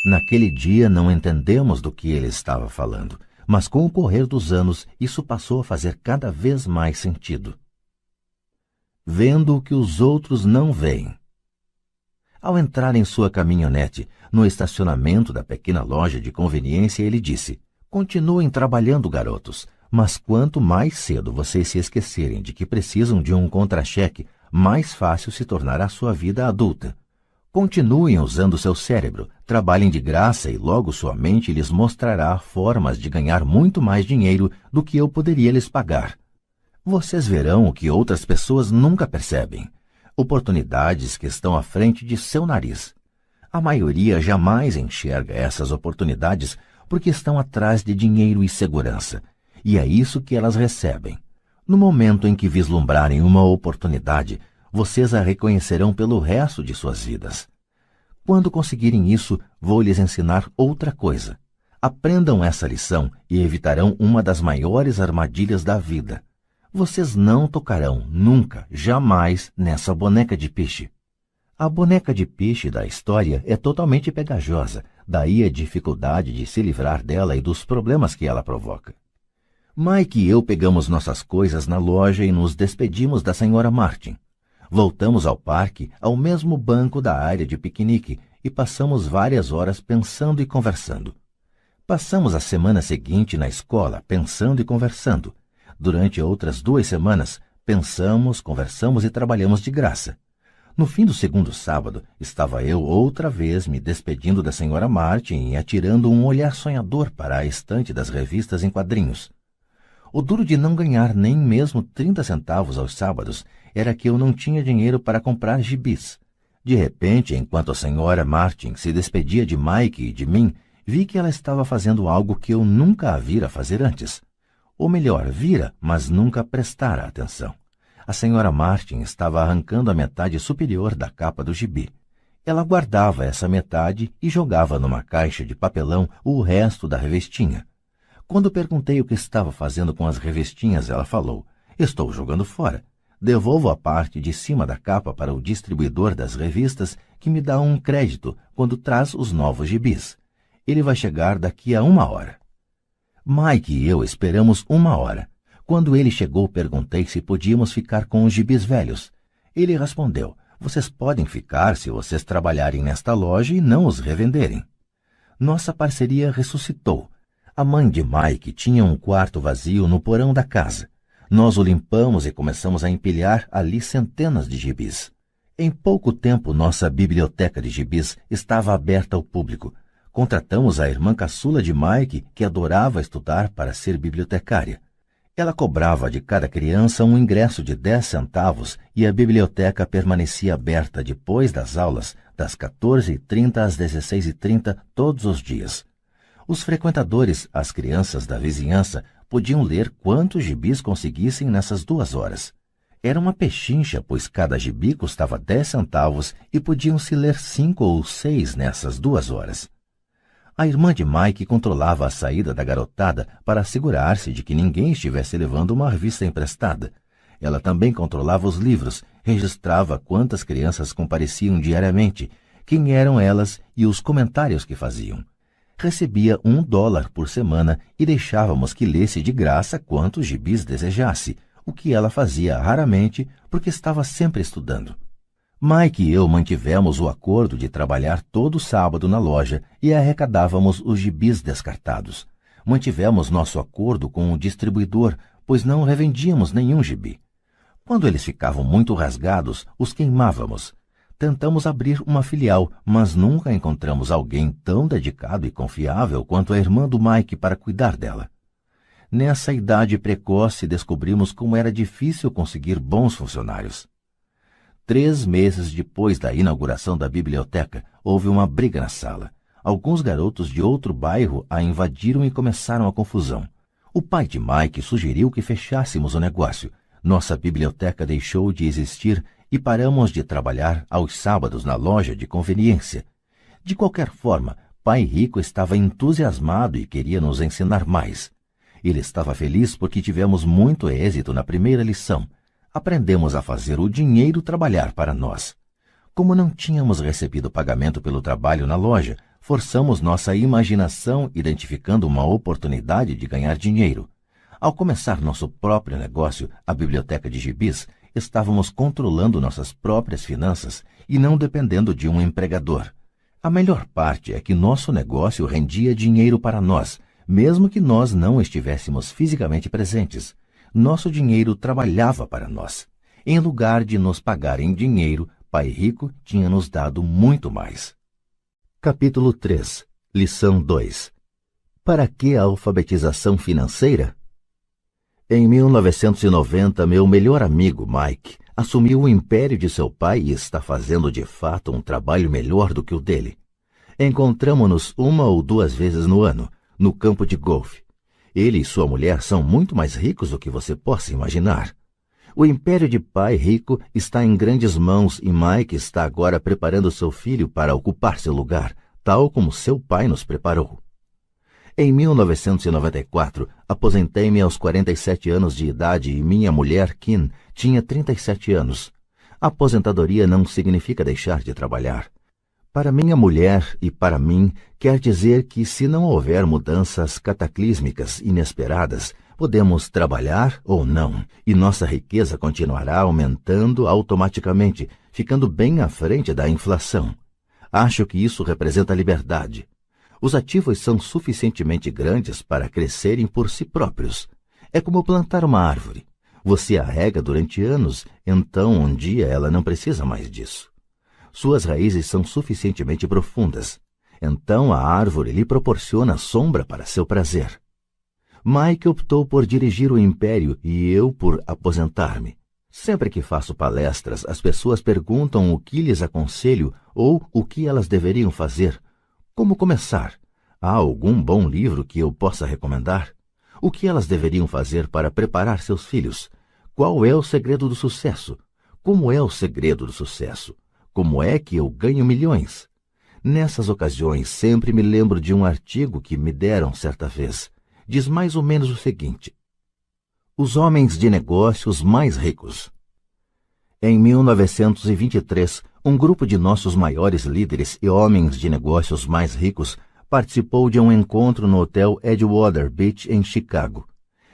Naquele dia não entendemos do que ele estava falando, mas com o correr dos anos isso passou a fazer cada vez mais sentido. Vendo o que os outros não veem. Ao entrar em sua caminhonete, no estacionamento da pequena loja de conveniência, ele disse: "Continuem trabalhando, garotos, mas quanto mais cedo vocês se esquecerem de que precisam de um contra-cheque, mais fácil se tornará sua vida adulta. Continuem usando seu cérebro, trabalhem de graça e logo sua mente lhes mostrará formas de ganhar muito mais dinheiro do que eu poderia lhes pagar. Vocês verão o que outras pessoas nunca percebem. Oportunidades que estão à frente de seu nariz. A maioria jamais enxerga essas oportunidades porque estão atrás de dinheiro e segurança, e é isso que elas recebem. No momento em que vislumbrarem uma oportunidade, vocês a reconhecerão pelo resto de suas vidas. Quando conseguirem isso, vou lhes ensinar outra coisa. Aprendam essa lição e evitarão uma das maiores armadilhas da vida. Vocês não tocarão, nunca, jamais, nessa boneca de peixe. A boneca de peixe da história é totalmente pegajosa, daí a dificuldade de se livrar dela e dos problemas que ela provoca. Mike e eu pegamos nossas coisas na loja e nos despedimos da senhora Martin. Voltamos ao parque, ao mesmo banco da área de piquenique, e passamos várias horas pensando e conversando. Passamos a semana seguinte na escola, pensando e conversando. Durante outras 2 semanas, pensamos, conversamos e trabalhamos de graça. No fim do segundo sábado, estava eu outra vez me despedindo da senhora Martin e atirando um olhar sonhador para a estante das revistas em quadrinhos. O duro de não ganhar nem mesmo 30 centavos aos sábados era que eu não tinha dinheiro para comprar gibis. De repente, enquanto a senhora Martin se despedia de Mike e de mim, vi que ela estava fazendo algo que eu nunca a vira fazer antes. Ou melhor, vira, mas nunca prestara atenção. A senhora Martin estava arrancando a metade superior da capa do gibi. Ela guardava essa metade e jogava numa caixa de papelão o resto da revistinha. Quando perguntei o que estava fazendo com as revistinhas, ela falou: "Estou jogando fora. Devolvo a parte de cima da capa para o distribuidor das revistas, que me dá um crédito quando traz os novos gibis. Ele vai chegar daqui a 1 hora. Mike e eu esperamos 1 hora. Quando ele chegou, perguntei se podíamos ficar com os gibis velhos. Ele respondeu: "Vocês podem ficar se vocês trabalharem nesta loja e não os revenderem." Nossa parceria ressuscitou. A mãe de Mike tinha um quarto vazio no porão da casa. Nós o limpamos e começamos a empilhar ali centenas de gibis. Em pouco tempo, nossa biblioteca de gibis estava aberta ao público. Contratamos a irmã caçula de Mike, que adorava estudar para ser bibliotecária. Ela cobrava de cada criança um ingresso de 10 centavos e a biblioteca permanecia aberta depois das aulas, das 14h30 às 16h30, todos os dias. Os frequentadores, as crianças da vizinhança, podiam ler quantos gibis conseguissem nessas 2 horas. Era uma pechincha, pois cada gibi custava 10 centavos e podiam-se ler 5 ou 6 nessas 2 horas. A irmã de Mike controlava a saída da garotada para assegurar-se de que ninguém estivesse levando uma revista emprestada. Ela também controlava os livros, registrava quantas crianças compareciam diariamente, quem eram elas e os comentários que faziam. Recebia $1 por semana e deixávamos que lesse de graça quantos gibis desejasse, o que ela fazia raramente porque estava sempre estudando. Mike e eu mantivemos o acordo de trabalhar todo sábado na loja e arrecadávamos os gibis descartados. Mantivemos nosso acordo com o distribuidor, pois não revendíamos nenhum gibi. Quando eles ficavam muito rasgados, os queimávamos. Tentamos abrir uma filial, mas nunca encontramos alguém tão dedicado e confiável quanto a irmã do Mike para cuidar dela. Nessa idade precoce, descobrimos como era difícil conseguir bons funcionários. 3 meses depois da inauguração da biblioteca, houve uma briga na sala. Alguns garotos de outro bairro a invadiram e começaram a confusão. O pai de Mike sugeriu que fechássemos o negócio. Nossa biblioteca deixou de existir e paramos de trabalhar aos sábados na loja de conveniência. De qualquer forma, Pai Rico estava entusiasmado e queria nos ensinar mais. Ele estava feliz porque tivemos muito êxito na primeira lição. Aprendemos a fazer o dinheiro trabalhar para nós. Como não tínhamos recebido pagamento pelo trabalho na loja, Forçamos nossa imaginação identificando uma oportunidade de ganhar dinheiro. Ao começar nosso próprio negócio, a biblioteca de gibis, estávamos controlando nossas próprias finanças e não dependendo de um empregador. A melhor parte é que nosso negócio rendia dinheiro para nós, mesmo que nós não estivéssemos fisicamente presentes. Nosso dinheiro trabalhava para nós. Em lugar de nos pagar em dinheiro, Pai Rico tinha nos dado muito mais. Capítulo 3. Lição 2. Para que a alfabetização financeira? Em 1990, meu melhor amigo, Mike, assumiu o império de seu pai e está fazendo de fato um trabalho melhor do que o dele. Encontramo-nos 1 ou 2 vezes no ano, no campo de golfe. Ele e sua mulher são muito mais ricos do que você possa imaginar. O império de Pai Rico está em grandes mãos e Mike está agora preparando seu filho para ocupar seu lugar, tal como seu pai nos preparou. Em 1994, aposentei-me aos 47 anos de idade e minha mulher, Kim, tinha 37 anos. A aposentadoria não significa deixar de trabalhar. Para minha mulher e para mim, quer dizer que se não houver mudanças cataclísmicas inesperadas, podemos trabalhar ou não, e nossa riqueza continuará aumentando automaticamente, ficando bem à frente da inflação. Acho que isso representa liberdade. Os ativos são suficientemente grandes para crescerem por si próprios. É como plantar uma árvore. Você a rega durante anos, então um dia ela não precisa mais disso. Suas raízes são suficientemente profundas. Então a árvore lhe proporciona sombra para seu prazer. Mike optou por dirigir o império e eu por aposentar-me. Sempre que faço palestras, as pessoas perguntam o que lhes aconselho ou o que elas deveriam fazer. Como começar? Há algum bom livro que eu possa recomendar? O que elas deveriam fazer para preparar seus filhos? Qual é o segredo do sucesso? Como é o segredo do sucesso? Como é que eu ganho milhões? Nessas ocasiões, sempre me lembro de um artigo que me deram certa vez. Diz mais ou menos o seguinte: os homens de negócios mais ricos. Em 1923, um grupo de nossos maiores líderes e homens de negócios mais ricos participou de um encontro no hotel Edgewater Beach, em Chicago.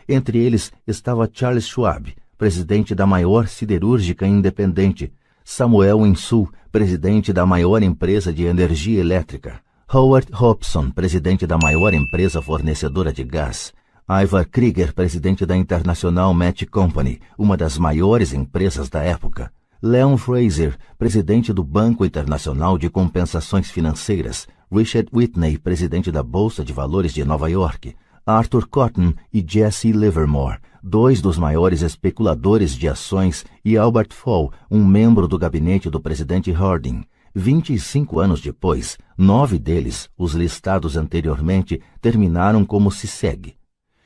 Entre eles estava Charles Schwab, presidente da maior siderúrgica independente, Samuel Insull, presidente da maior empresa de energia elétrica, Howard Hobson, presidente da maior empresa fornecedora de gás, Ivar Krieger, presidente da International Match Company, uma das maiores empresas da época, Leon Fraser, presidente do Banco Internacional de Compensações Financeiras, Richard Whitney, presidente da Bolsa de Valores de Nova York, Arthur Cotton e Jesse Livermore, 2 dos maiores especuladores de ações, e Albert Fall, um membro do gabinete do presidente Harding. 25 anos depois, 9 deles, os listados anteriormente, terminaram como se segue.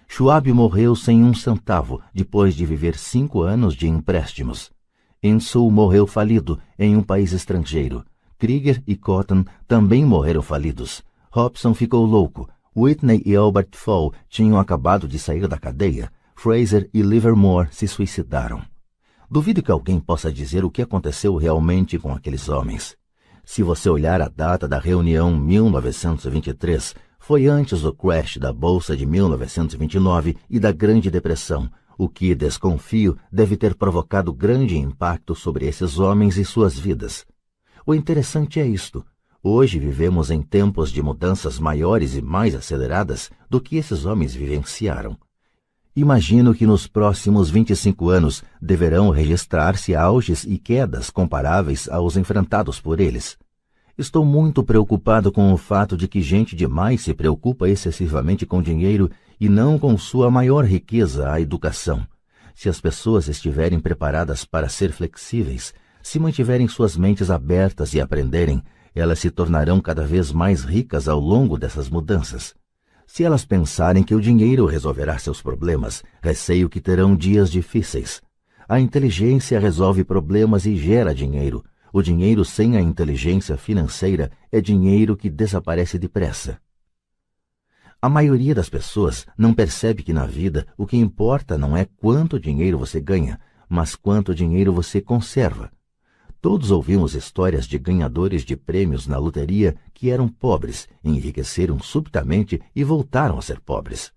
Schwab morreu sem um centavo, depois de viver 5 anos de empréstimos. Insull morreu falido em um país estrangeiro. Krieger e Cotton também morreram falidos. Hobson ficou louco. Whitney e Albert Fall tinham acabado de sair da cadeia. Fraser e Livermore se suicidaram. Duvido que alguém possa dizer o que aconteceu realmente com aqueles homens. Se você olhar a data da reunião 1923, foi antes do crash da Bolsa de 1929 e da Grande Depressão, o que, desconfio, deve ter provocado grande impacto sobre esses homens e suas vidas. O interessante é isto. Hoje vivemos em tempos de mudanças maiores e mais aceleradas do que esses homens vivenciaram. Imagino que nos próximos 25 anos deverão registrar-se auges e quedas comparáveis aos enfrentados por eles. Estou muito preocupado com o fato de que gente demais se preocupa excessivamente com dinheiro e não com sua maior riqueza, a educação. Se as pessoas estiverem preparadas para ser flexíveis, se mantiverem suas mentes abertas e aprenderem, elas se tornarão cada vez mais ricas ao longo dessas mudanças. Se elas pensarem que o dinheiro resolverá seus problemas, receio que terão dias difíceis. A inteligência resolve problemas e gera dinheiro. O dinheiro sem a inteligência financeira é dinheiro que desaparece depressa. A maioria das pessoas não percebe que na vida o que importa não é quanto dinheiro você ganha, mas quanto dinheiro você conserva. Todos ouvimos histórias de ganhadores de prêmios na loteria que eram pobres, enriqueceram subitamente e voltaram a ser pobres.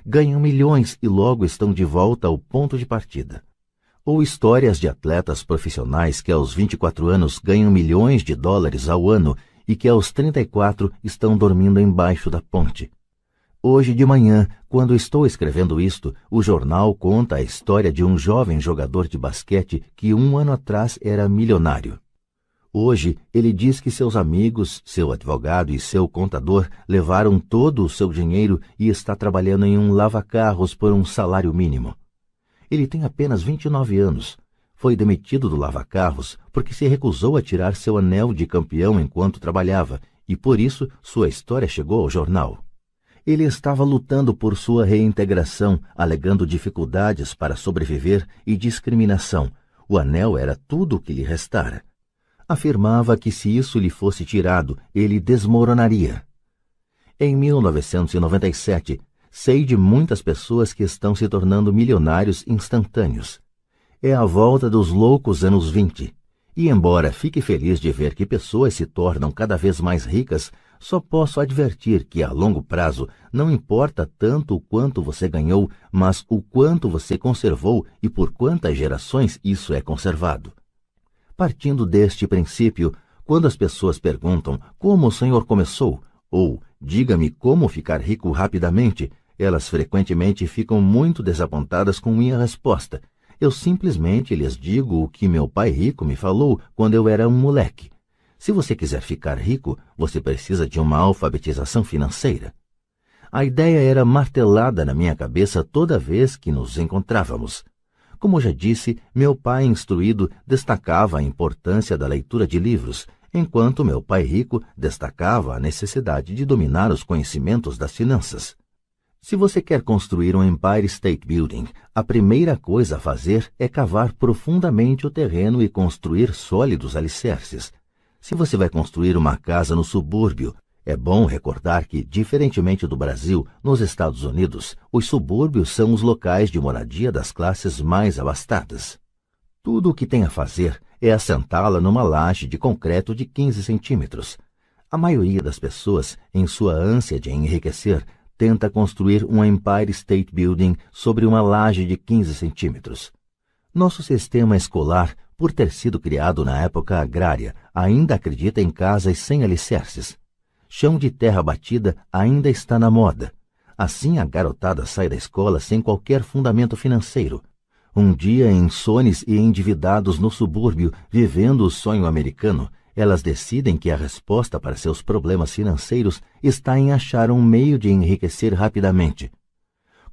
Ganham milhões e logo estão de volta ao ponto de partida. Ou histórias de atletas profissionais que aos 24 anos ganham milhões de dólares ao ano e que aos 34 estão dormindo embaixo da ponte. Hoje de manhã, quando estou escrevendo isto, o jornal conta a história de um jovem jogador de basquete que 1 ano atrás era milionário. Hoje, ele diz que seus amigos, seu advogado e seu contador levaram todo o seu dinheiro e está trabalhando em um lava-carros por um salário mínimo. Ele tem apenas 29 anos. Foi demitido do lava-carros porque se recusou a tirar seu anel de campeão enquanto trabalhava e, por isso, sua história chegou ao jornal. Ele estava lutando por sua reintegração, alegando dificuldades para sobreviver e discriminação. O anel era tudo o que lhe restara. Afirmava que se isso lhe fosse tirado, ele desmoronaria. Em 1997, sei de muitas pessoas que estão se tornando milionários instantâneos. É a volta dos loucos anos 20. E embora fique feliz de ver que pessoas se tornam cada vez mais ricas, só posso advertir que a longo prazo não importa tanto o quanto você ganhou, mas o quanto você conservou e por quantas gerações isso é conservado. Partindo deste princípio, quando as pessoas perguntam como o senhor começou, ou diga-me como ficar rico rapidamente, elas frequentemente ficam muito desapontadas com minha resposta. Eu simplesmente lhes digo o que meu pai rico me falou quando eu era um moleque. Se você quiser ficar rico, você precisa de uma alfabetização financeira. A ideia era martelada na minha cabeça toda vez que nos encontrávamos. Como já disse, meu pai instruído destacava a importância da leitura de livros, enquanto meu pai rico destacava a necessidade de dominar os conhecimentos das finanças. Se você quer construir um Empire State Building, a primeira coisa a fazer é cavar profundamente o terreno e construir sólidos alicerces. Se você vai construir uma casa no subúrbio, é bom recordar que, diferentemente do Brasil, nos Estados Unidos, os subúrbios são os locais de moradia das classes mais abastadas. Tudo o que tem a fazer é assentá-la numa laje de concreto de 15 centímetros. A maioria das pessoas, em sua ânsia de enriquecer, tenta construir um Empire State Building sobre uma laje de 15 centímetros. Nosso sistema escolar, por ter sido criado na época agrária, ainda acredita em casas sem alicerces. Chão de terra batida ainda está na moda. Assim a garotada sai da escola sem qualquer fundamento financeiro. Um dia, insones e endividados no subúrbio, vivendo o sonho americano, elas decidem que a resposta para seus problemas financeiros está em achar um meio de enriquecer rapidamente.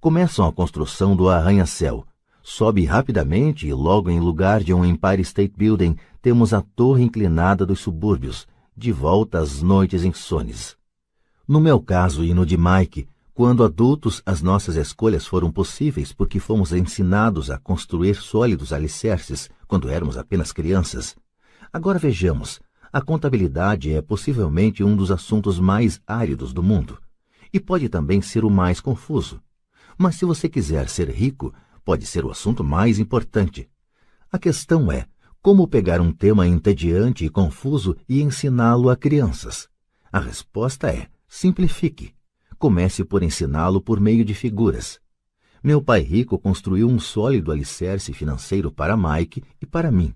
Começam a construção do arranha-céu. Sobe rapidamente e logo em lugar de um Empire State Building temos a torre inclinada dos subúrbios, de volta às noites insones. No meu caso e no de Mike, quando adultos as nossas escolhas foram possíveis porque fomos ensinados a construir sólidos alicerces quando éramos apenas crianças. Agora vejamos, a contabilidade é possivelmente um dos assuntos mais áridos do mundo e pode também ser o mais confuso. Mas se você quiser ser rico, pode ser o assunto mais importante. A questão é como pegar um tema entediante e confuso e ensiná-lo a crianças. A resposta é simplifique. Comece por ensiná-lo por meio de figuras. Meu pai rico construiu um sólido alicerce financeiro para Mike e para mim.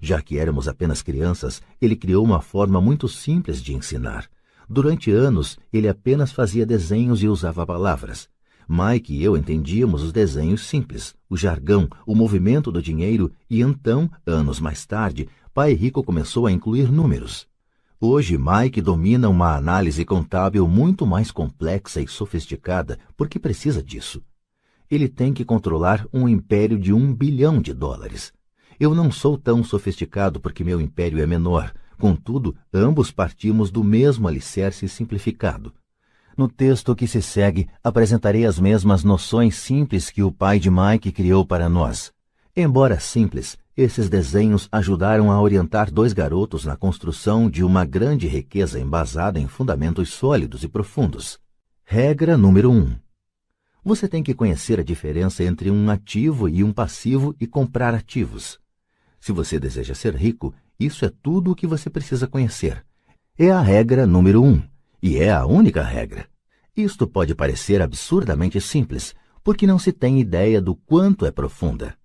Já que éramos apenas crianças, ele criou uma forma muito simples de ensinar. Durante anos, ele apenas fazia desenhos e usava palavras. Mike e eu entendíamos os desenhos simples, o jargão, o movimento do dinheiro e então, anos mais tarde, Pai Rico começou a incluir números. Hoje, Mike domina uma análise contábil muito mais complexa e sofisticada porque precisa disso. Ele tem que controlar um império de $1 bilhão. Eu não sou tão sofisticado porque meu império é menor, contudo, ambos partimos do mesmo alicerce simplificado. No texto que se segue, apresentarei as mesmas noções simples que o pai de Mike criou para nós. Embora simples, esses desenhos ajudaram a orientar 2 garotos na construção de uma grande riqueza embasada em fundamentos sólidos e profundos. Regra número 1. Você tem que conhecer a diferença entre um ativo e um passivo e comprar ativos. Se você deseja ser rico, Isso é tudo o que você precisa conhecer. É a regra número 1, e é a única regra. Isto pode parecer absurdamente simples, porque não se tem ideia do quanto é profunda.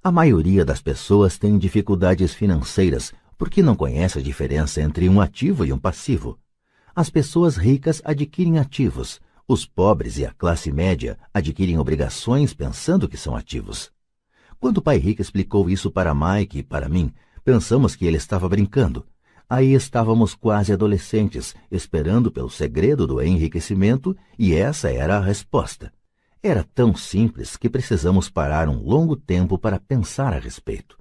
A maioria das pessoas tem dificuldades financeiras porque não conhece a diferença entre um ativo e um passivo. As pessoas ricas adquirem ativos, os pobres e a classe média adquirem obrigações pensando que são ativos. Quando o pai rico explicou isso para Mike e para mim, pensamos que ele estava brincando. Aí estávamos quase adolescentes, esperando pelo segredo do enriquecimento, e essa era a resposta. Era tão simples que precisamos parar um longo tempo para pensar a respeito.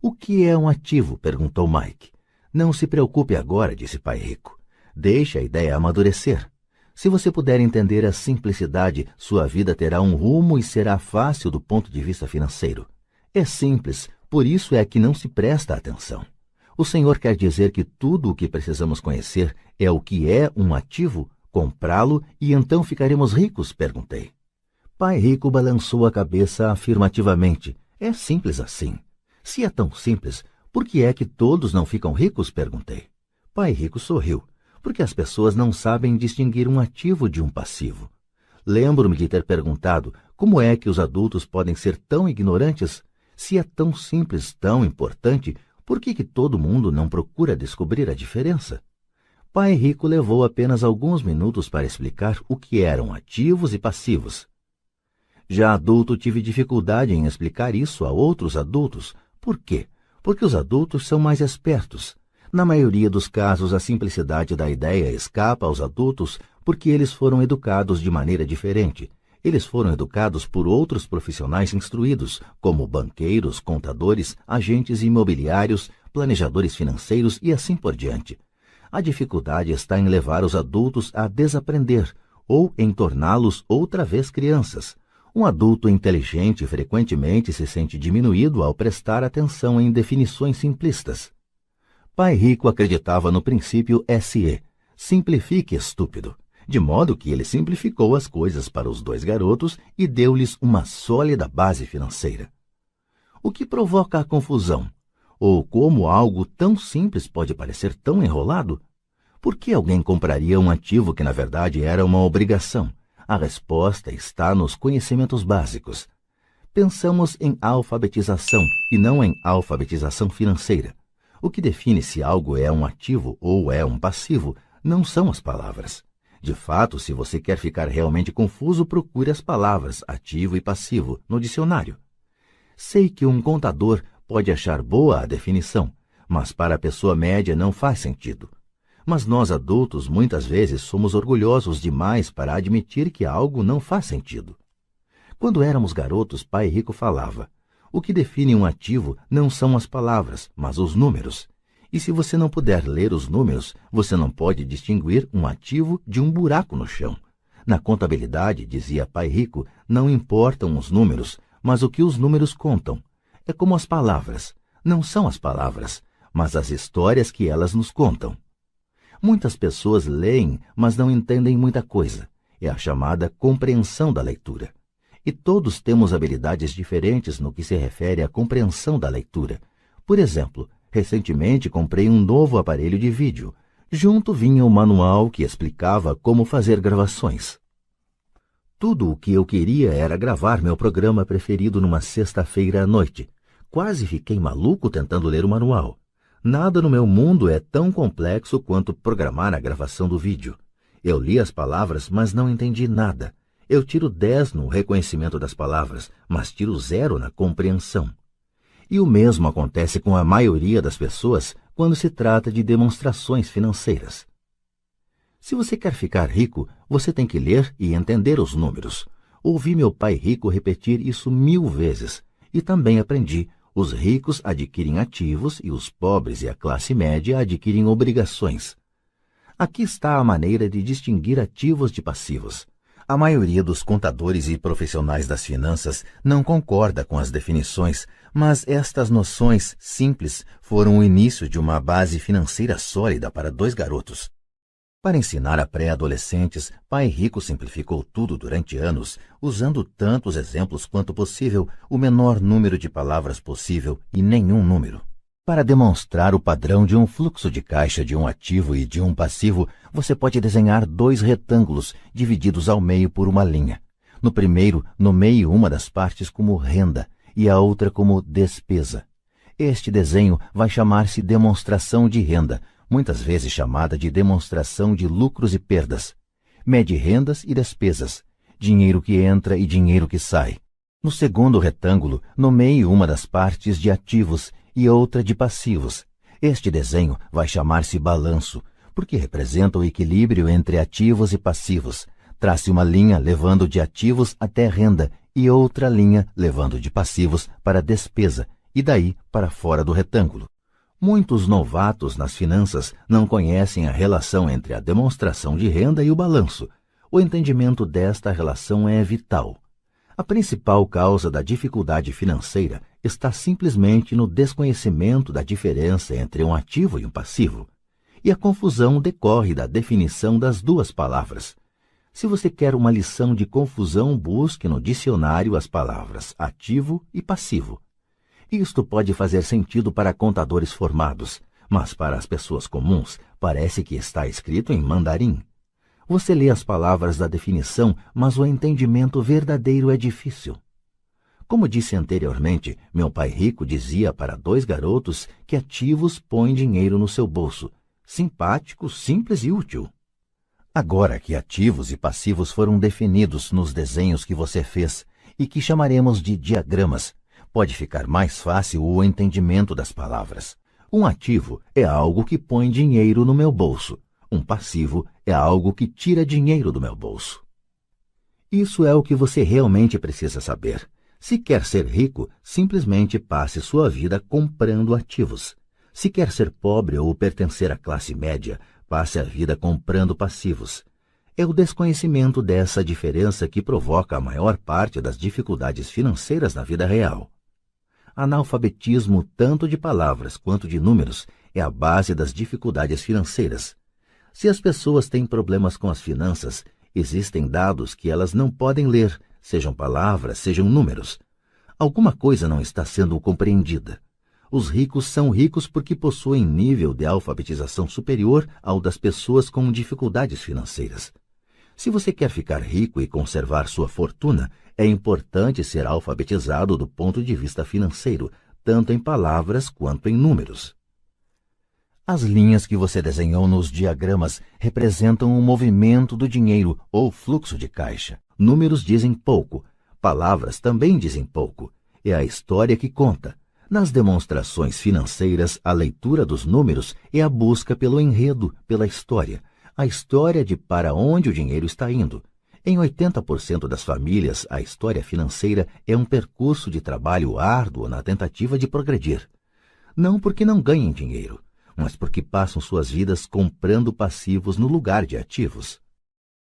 O que é um ativo? Perguntou Mike. Não se preocupe agora, disse pai rico. Deixe a ideia amadurecer. Se você puder entender a simplicidade, sua vida terá um rumo e será fácil do ponto de vista financeiro. É simples, por isso é que não se presta atenção. O Senhor quer dizer que tudo o que precisamos conhecer é o que é um ativo, comprá-lo e então ficaremos ricos? Perguntei. Pai rico balançou a cabeça afirmativamente. É simples assim. Se é tão simples, por que é que todos não ficam ricos? Perguntei. Pai rico sorriu. Porque as pessoas não sabem distinguir um ativo de um passivo. Lembro-me de ter perguntado como é que os adultos podem ser tão ignorantes? Se é tão simples, tão importante, por que todo mundo não procura descobrir a diferença? Pai rico levou apenas alguns minutos para explicar o que eram ativos e passivos. Já adulto, tive dificuldade em explicar isso a outros adultos. Por quê? Porque os adultos são mais espertos. Na maioria dos casos, a simplicidade da ideia escapa aos adultos porque eles foram educados de maneira diferente. Eles foram educados por outros profissionais instruídos, como banqueiros, contadores, agentes imobiliários, planejadores financeiros e assim por diante. A dificuldade está em levar os adultos a desaprender ou em torná-los outra vez crianças. Um adulto inteligente frequentemente se sente diminuído ao prestar atenção em definições simplistas. Pai rico acreditava no princípio SE, simplifique estúpido, de modo que ele simplificou as coisas para os dois garotos e deu-lhes uma sólida base financeira. O que provoca a confusão? Ou como algo tão simples pode parecer tão enrolado? Por que alguém compraria um ativo que na verdade era uma obrigação? A resposta está nos conhecimentos básicos. Pensamos em alfabetização e não em alfabetização financeira. O que define se algo é um ativo ou é um passivo não são as palavras. De fato, se você quer ficar realmente confuso, procure as palavras ativo e passivo no dicionário. Sei que um contador pode achar boa a definição, mas para a pessoa média não faz sentido. Mas nós adultos muitas vezes somos orgulhosos demais para admitir que algo não faz sentido. Quando éramos garotos, pai rico falava: o que define um ativo não são as palavras, mas os números. E se você não puder ler os números, você não pode distinguir um ativo de um buraco no chão. Na contabilidade, dizia pai rico, não importam os números, mas o que os números contam. É como as palavras. Não são as palavras, mas as histórias que elas nos contam. Muitas pessoas leem, mas não entendem muita coisa. É a chamada compreensão da leitura. E todos temos habilidades diferentes no que se refere à compreensão da leitura. Por exemplo, recentemente comprei um novo aparelho de vídeo. Junto vinha um manual que explicava como fazer gravações. Tudo o que eu queria era gravar meu programa preferido numa sexta-feira à noite. Quase fiquei maluco tentando ler o manual. Nada no meu mundo é tão complexo quanto programar a gravação do vídeo. Eu li as palavras, mas não entendi nada. Eu tiro 10 no reconhecimento das palavras, mas tiro 0 na compreensão. E o mesmo acontece com a maioria das pessoas quando se trata de demonstrações financeiras. Se você quer ficar rico, você tem que ler e entender os números. Ouvi meu pai rico repetir isso 1000 vezes e também aprendi: os ricos adquirem ativos e os pobres e a classe média adquirem obrigações. Aqui está a maneira de distinguir ativos de passivos. A maioria dos contadores e profissionais das finanças não concorda com as definições, mas estas noções simples foram o início de uma base financeira sólida para 2 garotos. Para ensinar a pré-adolescentes, pai rico simplificou tudo durante anos, usando tantos exemplos quanto possível, o menor número de palavras possível e nenhum número. Para demonstrar o padrão de um fluxo de caixa de um ativo e de um passivo, você pode desenhar dois retângulos divididos ao meio por uma linha. No primeiro, nomeie uma das partes como renda e a outra como despesa. Este desenho vai chamar-se demonstração de renda, muitas vezes chamada de demonstração de lucros e perdas. Mede rendas e despesas, dinheiro que entra e dinheiro que sai. No segundo retângulo, nomeie uma das partes de ativos e outra de passivos. Este desenho vai chamar-se balanço, porque representa o equilíbrio entre ativos e passivos. Trace uma linha levando de ativos até renda e outra linha levando de passivos para despesa e daí para fora do retângulo. Muitos novatos nas finanças não conhecem a relação entre a demonstração de renda e o balanço. O entendimento desta relação é vital. A principal causa da dificuldade financeira está simplesmente no desconhecimento da diferença entre um ativo e um passivo. E a confusão decorre da definição das duas palavras. Se você quer uma lição de confusão, busque no dicionário as palavras ativo e passivo. Isto pode fazer sentido para contadores formados, mas para as pessoas comuns parece que está escrito em mandarim. Você lê as palavras da definição, mas o entendimento verdadeiro é difícil. Como disse anteriormente, meu pai rico dizia para dois garotos que ativos põem dinheiro no seu bolso. Simpático, simples e útil. Agora que ativos e passivos foram definidos nos desenhos que você fez e que chamaremos de diagramas, pode ficar mais fácil o entendimento das palavras. Um ativo é algo que põe dinheiro no meu bolso. Um passivo é algo que tira dinheiro do meu bolso. Isso é o que você realmente precisa saber. Se quer ser rico, simplesmente passe sua vida comprando ativos. Se quer ser pobre ou pertencer à classe média, passe a vida comprando passivos. É o desconhecimento dessa diferença que provoca a maior parte das dificuldades financeiras na vida real. Analfabetismo, tanto de palavras quanto de números, é a base das dificuldades financeiras. Se as pessoas têm problemas com as finanças, existem dados que elas não podem ler, sejam palavras, sejam números. Alguma coisa não está sendo compreendida. Os ricos são ricos porque possuem nível de alfabetização superior ao das pessoas com dificuldades financeiras. Se você quer ficar rico e conservar sua fortuna, é importante ser alfabetizado do ponto de vista financeiro, tanto em palavras quanto em números. As linhas que você desenhou nos diagramas representam o movimento do dinheiro ou fluxo de caixa. Números dizem pouco, palavras também dizem pouco. É a história que conta. Nas demonstrações financeiras, a leitura dos números é a busca pelo enredo, pela história. A história de para onde o dinheiro está indo. Em 80% das famílias, a história financeira é um percurso de trabalho árduo na tentativa de progredir. Não porque não ganhem dinheiro, mas porque passam suas vidas comprando passivos no lugar de ativos.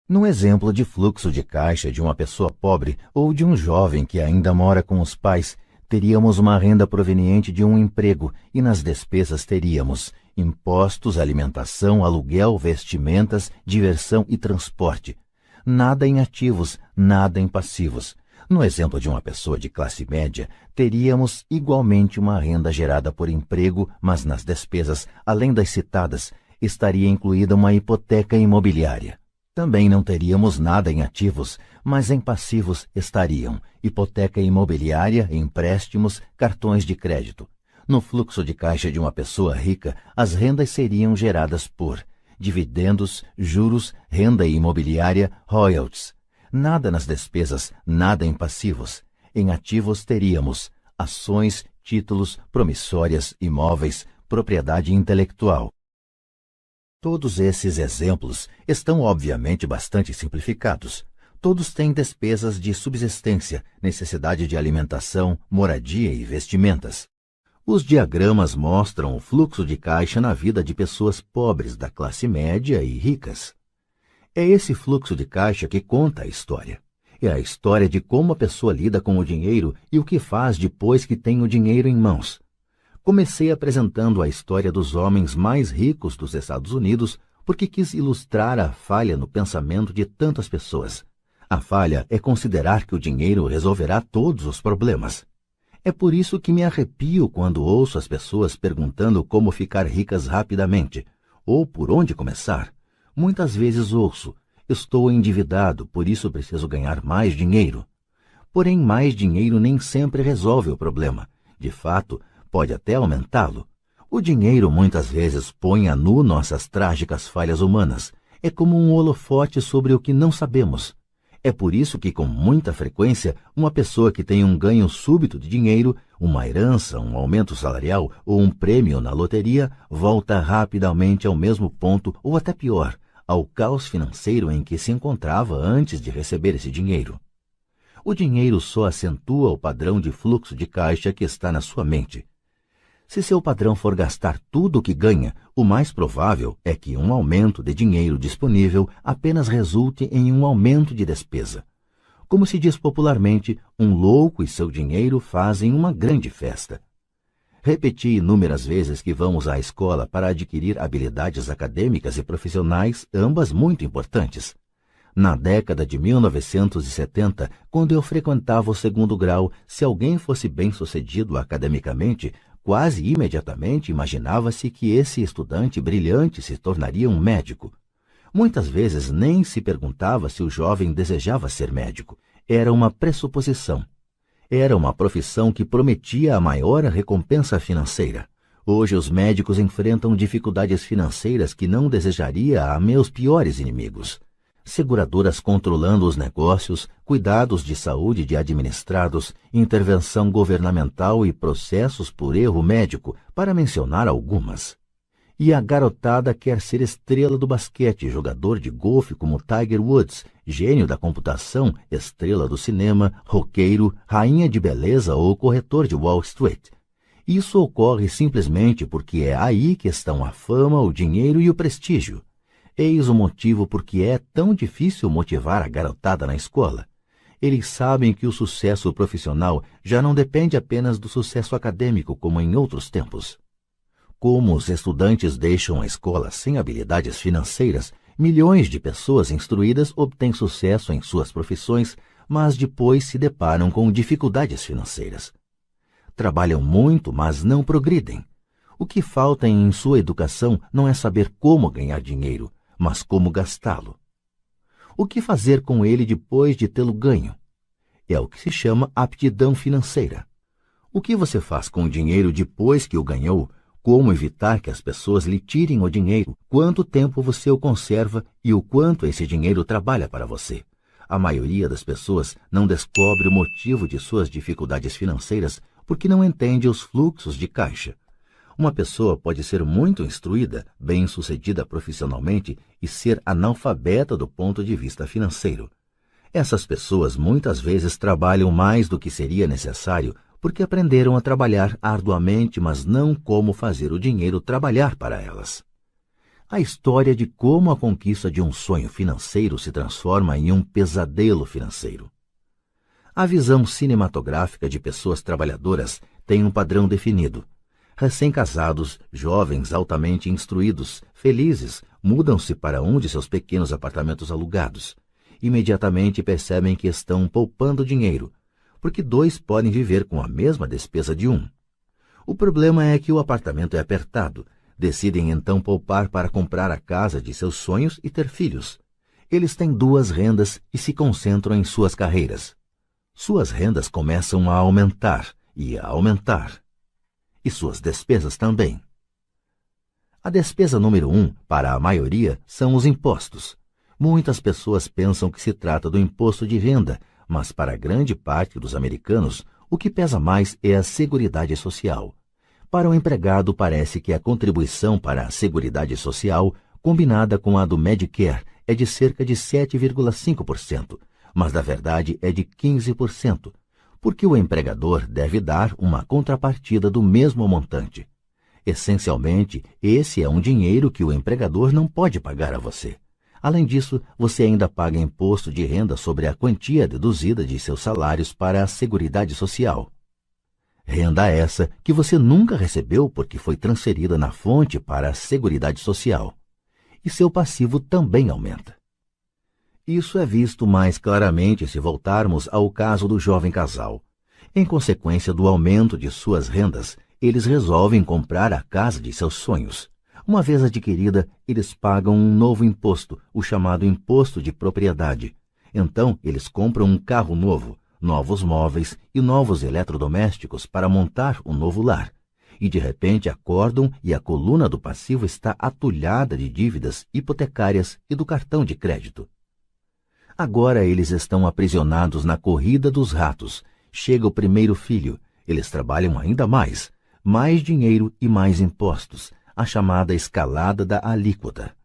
Num exemplo de fluxo de caixa de uma pessoa pobre ou de um jovem que ainda mora com os pais, teríamos uma renda proveniente de um emprego e nas despesas teríamos impostos, alimentação, aluguel, vestimentas, diversão e transporte. Nada em ativos, nada em passivos. No exemplo de uma pessoa de classe média, teríamos igualmente uma renda gerada por emprego, mas nas despesas, além das citadas, estaria incluída uma hipoteca imobiliária. Também não teríamos nada em ativos, mas em passivos estariam hipoteca imobiliária, empréstimos, cartões de crédito. No fluxo de caixa de uma pessoa rica, as rendas seriam geradas por dividendos, juros, renda imobiliária, royalties. Nada nas despesas, nada em passivos. Em ativos teríamos ações, títulos, promissórias, imóveis, propriedade intelectual. Todos esses exemplos estão obviamente bastante simplificados. Todos têm despesas de subsistência, necessidade de alimentação, moradia e vestimentas. Os diagramas mostram o fluxo de caixa na vida de pessoas pobres da classe média e ricas. É esse fluxo de caixa que conta a história. É a história de como a pessoa lida com o dinheiro e o que faz depois que tem o dinheiro em mãos. Comecei apresentando a história dos homens mais ricos dos Estados Unidos porque quis ilustrar a falha no pensamento de tantas pessoas. A falha é considerar que o dinheiro resolverá todos os problemas. É por isso que me arrepio quando ouço as pessoas perguntando como ficar ricas rapidamente, ou por onde começar. Muitas vezes ouço: estou endividado, por isso preciso ganhar mais dinheiro. Porém, mais dinheiro nem sempre resolve o problema. De fato, pode até aumentá-lo. O dinheiro muitas vezes põe a nu nossas trágicas falhas humanas. É como um holofote sobre o que não sabemos. É por isso que, com muita frequência, uma pessoa que tem um ganho súbito de dinheiro, uma herança, um aumento salarial ou um prêmio na loteria, volta rapidamente ao mesmo ponto ou até pior, ao caos financeiro em que se encontrava antes de receber esse dinheiro. O dinheiro só acentua o padrão de fluxo de caixa que está na sua mente. Se seu padrão for gastar tudo o que ganha, o mais provável é que um aumento de dinheiro disponível apenas resulte em um aumento de despesa. Como se diz popularmente, um louco e seu dinheiro fazem uma grande festa. Repeti inúmeras vezes que vamos à escola para adquirir habilidades acadêmicas e profissionais, ambas muito importantes. Na década de 1970, quando eu frequentava o segundo grau, se alguém fosse bem-sucedido academicamente, quase imediatamente imaginava-se que esse estudante brilhante se tornaria um médico. Muitas vezes nem se perguntava se o jovem desejava ser médico. Era uma pressuposição. Era uma profissão que prometia a maior recompensa financeira. Hoje os médicos enfrentam dificuldades financeiras que não desejaria a meus piores inimigos. Seguradoras controlando os negócios, cuidados de saúde de administrados, intervenção governamental e processos por erro médico, para mencionar algumas. E a garotada quer ser estrela do basquete, jogador de golfe como Tiger Woods, gênio da computação, estrela do cinema, roqueiro, rainha de beleza ou corretor de Wall Street. Isso ocorre simplesmente porque é aí que estão a fama, o dinheiro e o prestígio. Eis o motivo por que é tão difícil motivar a garotada na escola. Eles sabem que o sucesso profissional já não depende apenas do sucesso acadêmico como em outros tempos. Como os estudantes deixam a escola sem habilidades financeiras, milhões de pessoas instruídas obtêm sucesso em suas profissões, mas depois se deparam com dificuldades financeiras. Trabalham muito, mas não progridem. O que falta em sua educação não é saber como ganhar dinheiro, mas como gastá-lo. O que fazer com ele depois de tê-lo ganho? É o que se chama aptidão financeira. O que você faz com o dinheiro depois que o ganhou? Como evitar que as pessoas lhe tirem o dinheiro? Quanto tempo você o conserva e o quanto esse dinheiro trabalha para você? A maioria das pessoas não descobre o motivo de suas dificuldades financeiras porque não entende os fluxos de caixa. Uma pessoa pode ser muito instruída, bem-sucedida profissionalmente e ser analfabeta do ponto de vista financeiro. Essas pessoas muitas vezes trabalham mais do que seria necessário porque aprenderam a trabalhar arduamente, mas não como fazer o dinheiro trabalhar para elas. A história de como a conquista de um sonho financeiro se transforma em um pesadelo financeiro. A visão cinematográfica de pessoas trabalhadoras tem um padrão definido. Recém-casados, jovens altamente instruídos, felizes, mudam-se para um de seus pequenos apartamentos alugados. Imediatamente percebem que estão poupando dinheiro, porque dois podem viver com a mesma despesa de um. O problema é que o apartamento é apertado. Decidem então poupar para comprar a casa de seus sonhos e ter filhos. Eles têm duas rendas e se concentram em suas carreiras. Suas rendas começam a aumentar e a aumentar. E suas despesas também. A despesa número 1, para a maioria, são os impostos. Muitas pessoas pensam que se trata do imposto de renda, mas para a grande parte dos americanos, o que pesa mais é a Seguridade Social. Para o empregado, parece que a contribuição para a Seguridade Social, combinada com a do Medicare, é de cerca de 7,5%, mas na verdade é de 15%. Porque o empregador deve dar uma contrapartida do mesmo montante. Essencialmente, esse é um dinheiro que o empregador não pode pagar a você. Além disso, você ainda paga imposto de renda sobre a quantia deduzida de seus salários para a Seguridade Social. Renda essa que você nunca recebeu porque foi transferida na fonte para a Seguridade Social. E seu passivo também aumenta. Isso é visto mais claramente se voltarmos ao caso do jovem casal. Em consequência do aumento de suas rendas, eles resolvem comprar a casa de seus sonhos. Uma vez adquirida, eles pagam um novo imposto, o chamado imposto de propriedade. Então, eles compram um carro novo, novos móveis e novos eletrodomésticos para montar um novo lar. E de repente acordam e a coluna do passivo está atulhada de dívidas hipotecárias e do cartão de crédito. Agora eles estão aprisionados na corrida dos ratos. Chega o primeiro filho, eles trabalham ainda mais dinheiro e mais impostos, a chamada escalada da alíquota.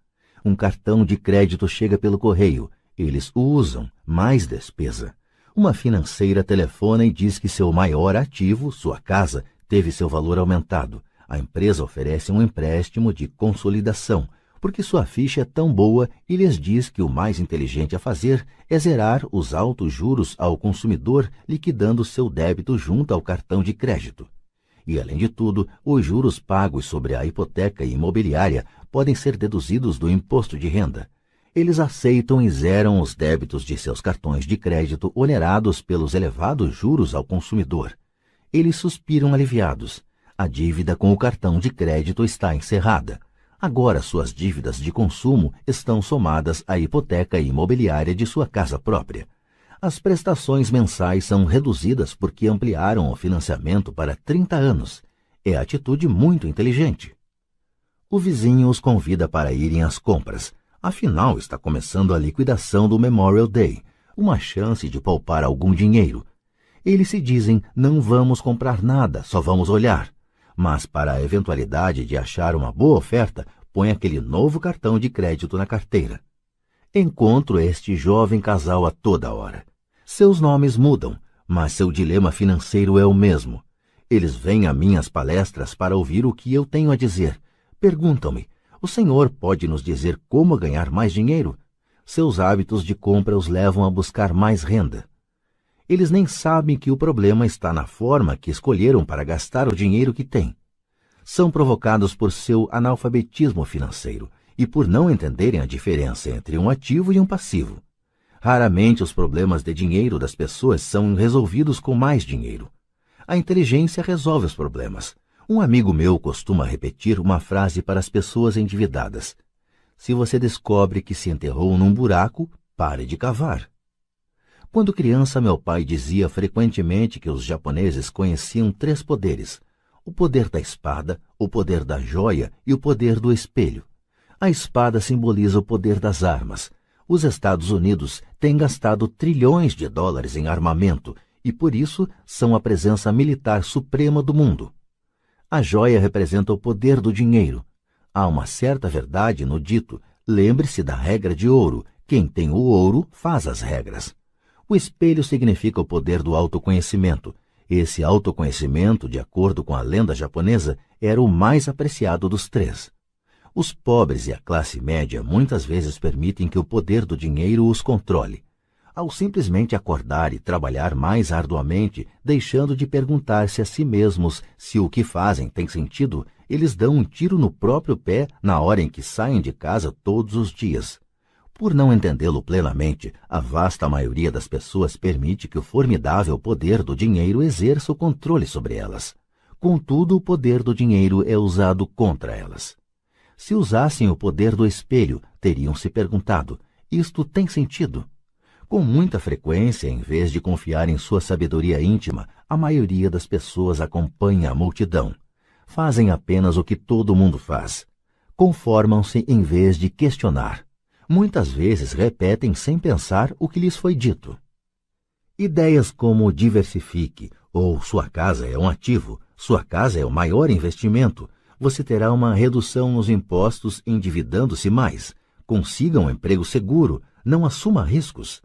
Um cartão de crédito chega pelo correio, eles o usam, mais despesa. Uma financeira telefona e diz que seu maior ativo, sua casa, teve seu valor aumentado. A empresa oferece um empréstimo de consolidação, porque sua ficha é tão boa e lhes diz que o mais inteligente a fazer é zerar os altos juros ao consumidor, liquidando seu débito junto ao cartão de crédito. E, além de tudo, os juros pagos sobre a hipoteca imobiliária podem ser deduzidos do imposto de renda. Eles aceitam e zeram os débitos de seus cartões de crédito onerados pelos elevados juros ao consumidor. Eles suspiram aliviados. A dívida com o cartão de crédito está encerrada. Agora suas dívidas de consumo estão somadas à hipoteca imobiliária de sua casa própria. As prestações mensais são reduzidas porque ampliaram o financiamento para 30 anos. É atitude muito inteligente. O vizinho os convida para irem às compras. Afinal, está começando a liquidação do Memorial Day, uma chance de poupar algum dinheiro. Eles se dizem, não vamos comprar nada, só vamos olhar. Mas para a eventualidade de achar uma boa oferta, põe aquele novo cartão de crédito na carteira. Encontro este jovem casal a toda hora. Seus nomes mudam, mas seu dilema financeiro é o mesmo. Eles vêm a minhas palestras para ouvir o que eu tenho a dizer. Perguntam-me, o senhor pode nos dizer como ganhar mais dinheiro? Seus hábitos de compra os levam a buscar mais renda. Eles nem sabem que o problema está na forma que escolheram para gastar o dinheiro que têm. São provocados por seu analfabetismo financeiro e por não entenderem a diferença entre um ativo e um passivo. Raramente os problemas de dinheiro das pessoas são resolvidos com mais dinheiro. A inteligência resolve os problemas. Um amigo meu costuma repetir uma frase para as pessoas endividadas. Se você descobre que se enterrou num buraco, pare de cavar. Quando criança, meu pai dizia frequentemente que os japoneses conheciam 3 poderes: o poder da espada, o poder da joia e o poder do espelho. A espada simboliza o poder das armas. Os Estados Unidos têm gastado trilhões de dólares em armamento e, por isso, são a presença militar suprema do mundo. A joia representa o poder do dinheiro. Há uma certa verdade no dito: lembre-se da regra de ouro, quem tem o ouro faz as regras. O espelho significa o poder do autoconhecimento. Esse autoconhecimento, de acordo com a lenda japonesa, era o mais apreciado dos 3. Os pobres e a classe média muitas vezes permitem que o poder do dinheiro os controle. Ao simplesmente acordar e trabalhar mais arduamente, deixando de perguntar-se a si mesmos se o que fazem tem sentido, eles dão um tiro no próprio pé na hora em que saem de casa todos os dias. Por não entendê-lo plenamente, a vasta maioria das pessoas permite que o formidável poder do dinheiro exerça o controle sobre elas. Contudo, o poder do dinheiro é usado contra elas. Se usassem o poder do espelho, teriam se perguntado: isto tem sentido? Com muita frequência, em vez de confiar em sua sabedoria íntima, a maioria das pessoas acompanha a multidão. Fazem apenas o que todo mundo faz. Conformam-se em vez de questionar. Muitas vezes repetem sem pensar o que lhes foi dito. Ideias como diversifique, ou sua casa é um ativo, sua casa é o maior investimento, você terá uma redução nos impostos endividando-se mais, consiga um emprego seguro, não assuma riscos.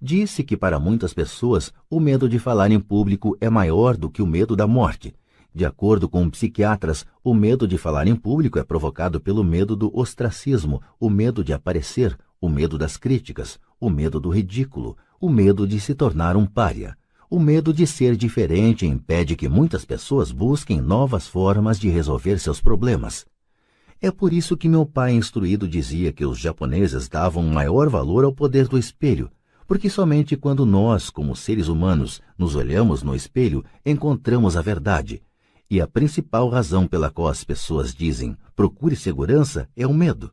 Disse que para muitas pessoas o medo de falar em público é maior do que o medo da morte. De acordo com psiquiatras, o medo de falar em público é provocado pelo medo do ostracismo, o medo de aparecer, o medo das críticas, o medo do ridículo, o medo de se tornar um pária. O medo de ser diferente impede que muitas pessoas busquem novas formas de resolver seus problemas. É por isso que meu pai instruído dizia que os japoneses davam maior valor ao poder do espelho. Porque somente quando nós, como seres humanos, nos olhamos no espelho, encontramos a verdade. E a principal razão pela qual as pessoas dizem procure segurança é o medo.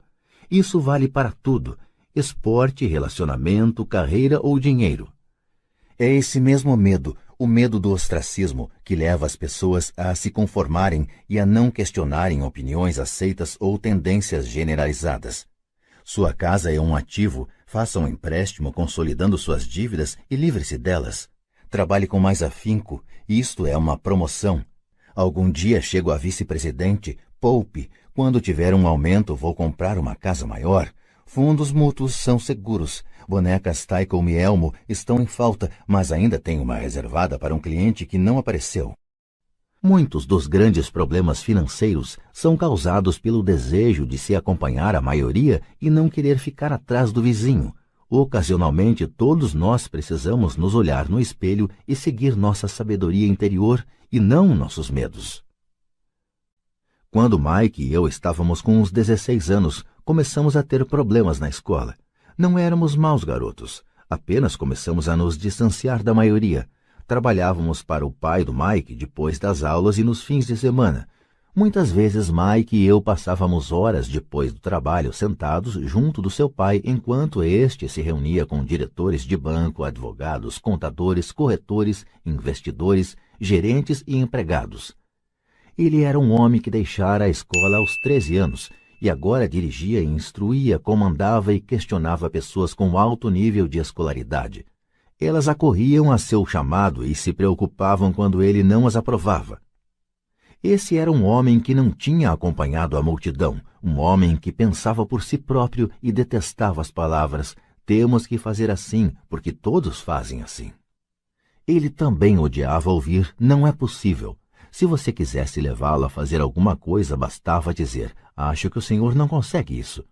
Isso vale para tudo: esporte, relacionamento, carreira ou dinheiro. É esse mesmo medo, o medo do ostracismo, que leva as pessoas a se conformarem e a não questionarem opiniões aceitas ou tendências generalizadas. Sua casa é um ativo, faça um empréstimo consolidando suas dívidas e livre-se delas. Trabalhe com mais afinco, isto é uma promoção. Algum dia chego a vice-presidente, poupe, quando tiver um aumento vou comprar uma casa maior. Fundos mútuos são seguros, bonecas Tyco e Elmo estão em falta, mas ainda tenho uma reservada para um cliente que não apareceu. Muitos dos grandes problemas financeiros são causados pelo desejo de se acompanhar a maioria e não querer ficar atrás do vizinho. Ocasionalmente, todos nós precisamos nos olhar no espelho e seguir nossa sabedoria interior e não nossos medos. Quando Mike e eu estávamos com uns 16 anos, começamos a ter problemas na escola. Não éramos maus garotos, apenas começamos a nos distanciar da maioria. Trabalhávamos para o pai do Mike depois das aulas e nos fins de semana. Muitas vezes Mike e eu passávamos horas depois do trabalho sentados junto do seu pai enquanto este se reunia com diretores de banco, advogados, contadores, corretores, investidores, gerentes e empregados. Ele era um homem que deixara a escola aos 13 anos e agora dirigia e instruía, comandava e questionava pessoas com alto nível de escolaridade. Elas acorriam a seu chamado e se preocupavam quando ele não as aprovava. Esse era um homem que não tinha acompanhado a multidão, um homem que pensava por si próprio e detestava as palavras "temos que fazer assim, porque todos fazem assim". Ele também odiava ouvir "não é possível". Se você quisesse levá-lo a fazer alguma coisa, bastava dizer "acho que o senhor não consegue isso".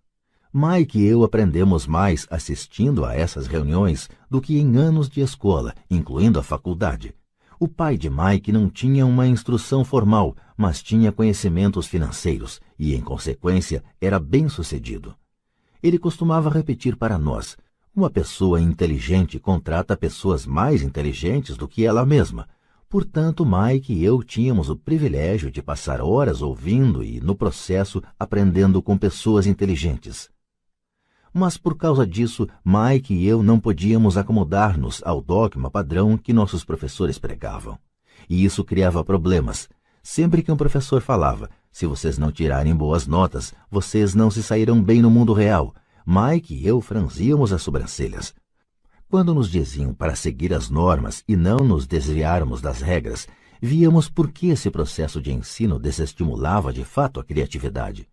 Mike e eu aprendemos mais assistindo a essas reuniões do que em anos de escola, incluindo a faculdade. O pai de Mike não tinha uma instrução formal, mas tinha conhecimentos financeiros e, em consequência, era bem-sucedido. Ele costumava repetir para nós: uma pessoa inteligente contrata pessoas mais inteligentes do que ela mesma. Portanto, Mike e eu tínhamos o privilégio de passar horas ouvindo e, no processo, aprendendo com pessoas inteligentes. Mas por causa disso, Mike e eu não podíamos acomodar-nos ao dogma padrão que nossos professores pregavam. E isso criava problemas. Sempre que um professor falava: se vocês não tirarem boas notas, vocês não se sairão bem no mundo real, Mike e eu franzíamos as sobrancelhas. Quando nos diziam para seguir as normas e não nos desviarmos das regras, víamos por que esse processo de ensino desestimulava de fato a criatividade.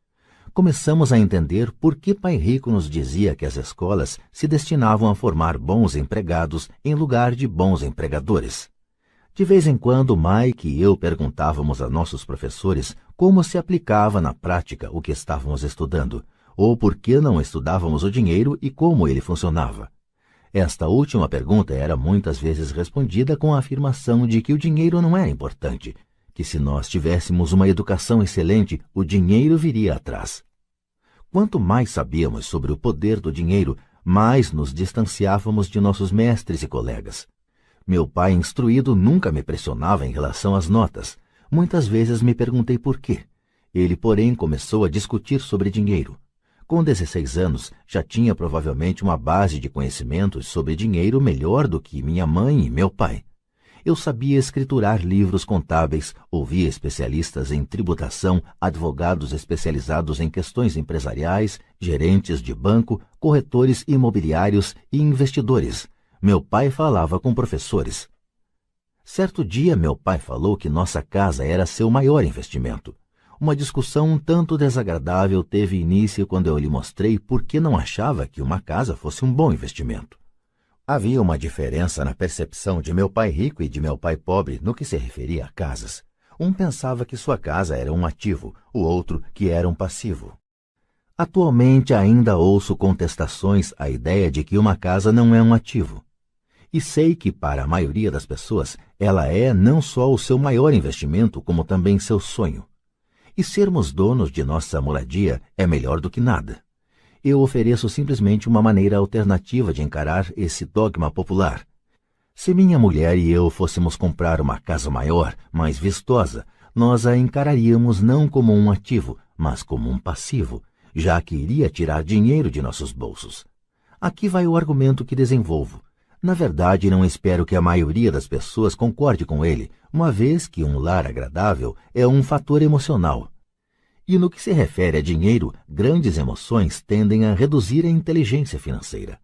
Começamos a entender por que Pai Rico nos dizia que as escolas se destinavam a formar bons empregados em lugar de bons empregadores. De vez em quando, Mike e eu perguntávamos a nossos professores como se aplicava na prática o que estávamos estudando, ou por que não estudávamos o dinheiro e como ele funcionava. Esta última pergunta era muitas vezes respondida com a afirmação de que o dinheiro não era importante, que se nós tivéssemos uma educação excelente, o dinheiro viria atrás. Quanto mais sabíamos sobre o poder do dinheiro, mais nos distanciávamos de nossos mestres e colegas. Meu pai instruído nunca me pressionava em relação às notas. Muitas vezes me perguntei por quê. Ele, porém, começou a discutir sobre dinheiro. Com 16 anos, já tinha provavelmente uma base de conhecimentos sobre dinheiro melhor do que minha mãe e meu pai. Eu sabia escriturar livros contábeis, ouvia especialistas em tributação, advogados especializados em questões empresariais, gerentes de banco, corretores imobiliários e investidores. Meu pai falava com professores. Certo dia, meu pai falou que nossa casa era seu maior investimento. Uma discussão um tanto desagradável teve início quando eu lhe mostrei por que não achava que uma casa fosse um bom investimento. Havia uma diferença na percepção de meu pai rico e de meu pai pobre no que se referia a casas. Um pensava que sua casa era um ativo, o outro que era um passivo. Atualmente ainda ouço contestações à ideia de que uma casa não é um ativo. E sei que, para a maioria das pessoas, ela é não só o seu maior investimento, como também seu sonho. E sermos donos de nossa moradia é melhor do que nada. Eu ofereço simplesmente uma maneira alternativa de encarar esse dogma popular. Se minha mulher e eu fôssemos comprar uma casa maior, mais vistosa, nós a encararíamos não como um ativo, mas como um passivo, já que iria tirar dinheiro de nossos bolsos. Aqui vai o argumento que desenvolvo. Na verdade, não espero que a maioria das pessoas concorde com ele, uma vez que um lar agradável é um fator emocional. E no que se refere a dinheiro, grandes emoções tendem a reduzir a inteligência financeira.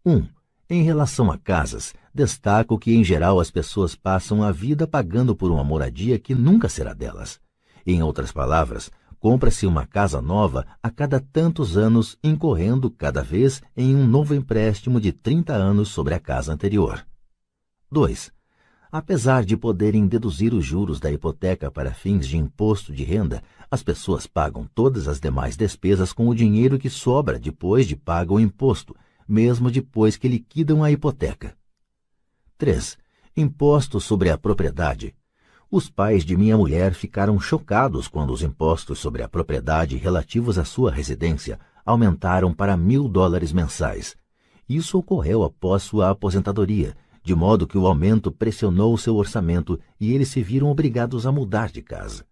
1. Em relação a casas, destaco que, em geral, as pessoas passam a vida pagando por uma moradia que nunca será delas. Em outras palavras, compra-se uma casa nova a cada tantos anos, incorrendo cada vez em um novo empréstimo de 30 anos sobre a casa anterior. 2. Apesar de poderem deduzir os juros da hipoteca para fins de imposto de renda, as pessoas pagam todas as demais despesas com o dinheiro que sobra depois de pago o imposto, mesmo depois que liquidam a hipoteca. 3. Imposto sobre a propriedade. Os pais de minha mulher ficaram chocados quando os impostos sobre a propriedade relativos à sua residência aumentaram para $1.000 mensais. Isso ocorreu após sua aposentadoria, de modo que o aumento pressionou seu orçamento e eles se viram obrigados a mudar de casa.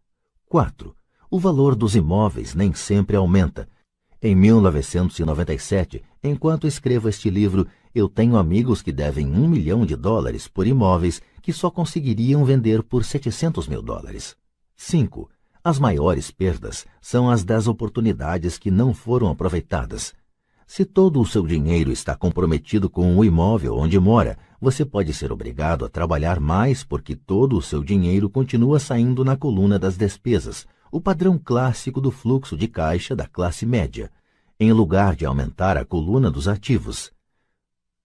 4. O valor dos imóveis nem sempre aumenta. Em 1997, enquanto escrevo este livro, eu tenho amigos que devem $1 milhão por imóveis que só conseguiriam vender por $700 mil. 5. As maiores perdas são as das oportunidades que não foram aproveitadas. Se todo o seu dinheiro está comprometido com o imóvel onde mora, você pode ser obrigado a trabalhar mais porque todo o seu dinheiro continua saindo na coluna das despesas, o padrão clássico do fluxo de caixa da classe média, em lugar de aumentar a coluna dos ativos.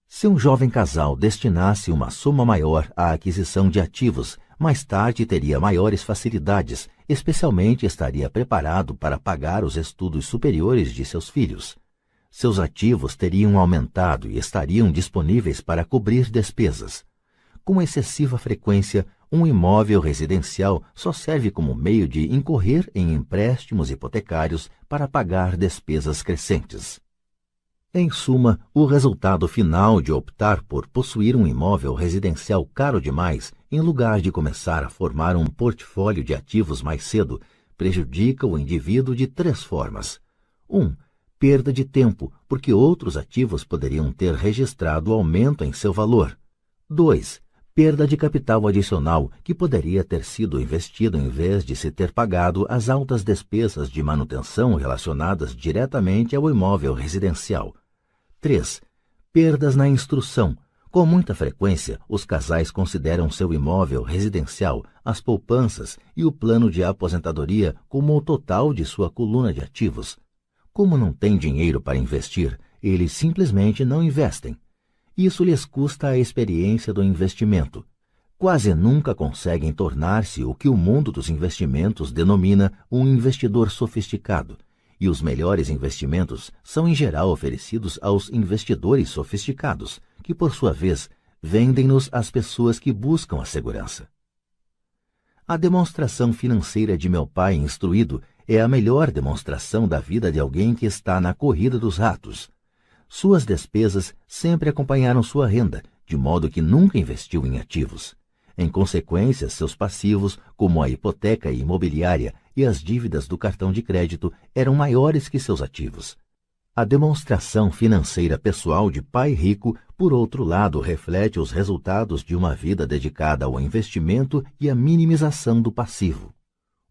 Se um jovem casal destinasse uma soma maior à aquisição de ativos, mais tarde teria maiores facilidades, especialmente estaria preparado para pagar os estudos superiores de seus filhos. Seus ativos teriam aumentado e estariam disponíveis para cobrir despesas. Com excessiva frequência, um imóvel residencial só serve como meio de incorrer em empréstimos hipotecários para pagar despesas crescentes. Em suma, o resultado final de optar por possuir um imóvel residencial caro demais, em lugar de começar a formar um portfólio de ativos mais cedo, prejudica o indivíduo de 3 formas. 1. Perda de tempo, porque outros ativos poderiam ter registrado aumento em seu valor. 2. Perda de capital adicional, que poderia ter sido investido em vez de se ter pagado as altas despesas de manutenção relacionadas diretamente ao imóvel residencial. 3. Perdas na instrução. Com muita frequência, os casais consideram seu imóvel residencial, as poupanças e o plano de aposentadoria como o total de sua coluna de ativos. Como não têm dinheiro para investir, eles simplesmente não investem. Isso lhes custa a experiência do investimento. Quase nunca conseguem tornar-se o que o mundo dos investimentos denomina um investidor sofisticado, e os melhores investimentos são em geral oferecidos aos investidores sofisticados, que por sua vez vendem-nos às pessoas que buscam a segurança. A demonstração financeira de meu pai instruído é a melhor demonstração da vida de alguém que está na corrida dos ratos. Suas despesas sempre acompanharam sua renda, de modo que nunca investiu em ativos. Em consequência, seus passivos, como a hipoteca imobiliária e as dívidas do cartão de crédito, eram maiores que seus ativos. A demonstração financeira pessoal de pai rico, por outro lado, reflete os resultados de uma vida dedicada ao investimento e à minimização do passivo.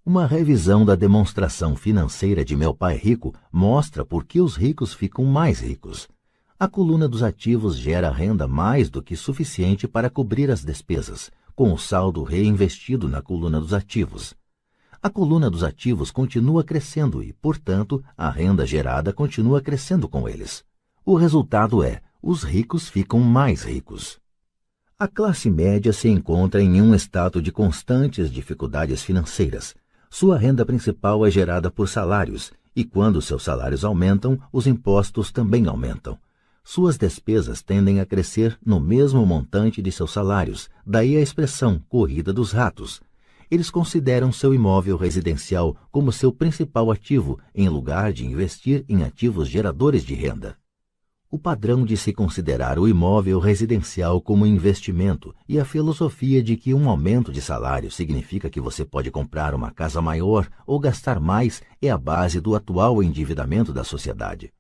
Uma revisão da demonstração financeira de meu pai rico mostra por que os ricos ficam mais ricos. A coluna dos ativos gera renda mais do que suficiente para cobrir as despesas, com o saldo reinvestido na coluna dos ativos. A coluna dos ativos continua crescendo e, portanto, a renda gerada continua crescendo com eles. O resultado é, os ricos ficam mais ricos. A classe média se encontra em um estado de constantes dificuldades financeiras. Sua renda principal é gerada por salários, e quando seus salários aumentam, os impostos também aumentam. Suas despesas tendem a crescer no mesmo montante de seus salários, daí a expressão corrida dos ratos. eles consideram seu imóvel residencial como seu principal ativo, em lugar de investir em ativos geradores de renda. O padrão de se considerar o imóvel residencial como investimento e a filosofia de que um aumento de salário significa que você pode comprar uma casa maior ou gastar mais é a base do atual endividamento da sociedade.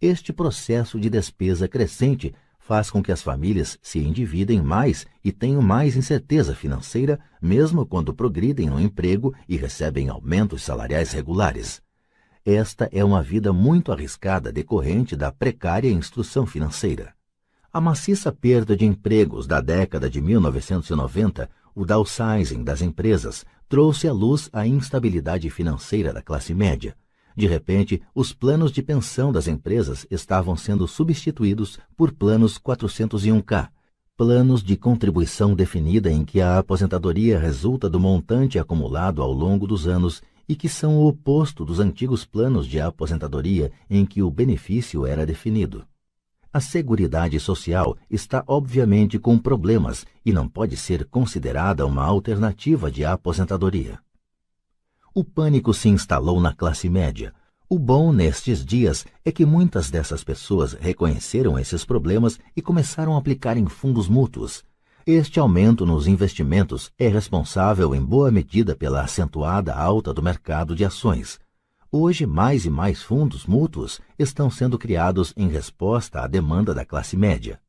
Este processo de despesa crescente faz com que as famílias se endividem mais e tenham mais incerteza financeira, mesmo quando progridem no emprego e recebem aumentos salariais regulares. Esta é uma vida muito arriscada decorrente da precária instrução financeira. A maciça perda de empregos da década de 1990, o downsizing das empresas, trouxe à luz a instabilidade financeira da classe média. De repente, os planos de pensão das empresas estavam sendo substituídos por planos 401k, planos de contribuição definida em que a aposentadoria resulta do montante acumulado ao longo dos anos e que são o oposto dos antigos planos de aposentadoria em que o benefício era definido. A Seguridade Social está obviamente com problemas e não pode ser considerada uma alternativa de aposentadoria. O pânico se instalou na classe média. O bom nestes dias é que muitas dessas pessoas reconheceram esses problemas e começaram a aplicar em fundos mútuos. Este aumento nos investimentos é responsável em boa medida pela acentuada alta do mercado de ações. Hoje, mais e mais fundos mútuos estão sendo criados em resposta à demanda da classe média.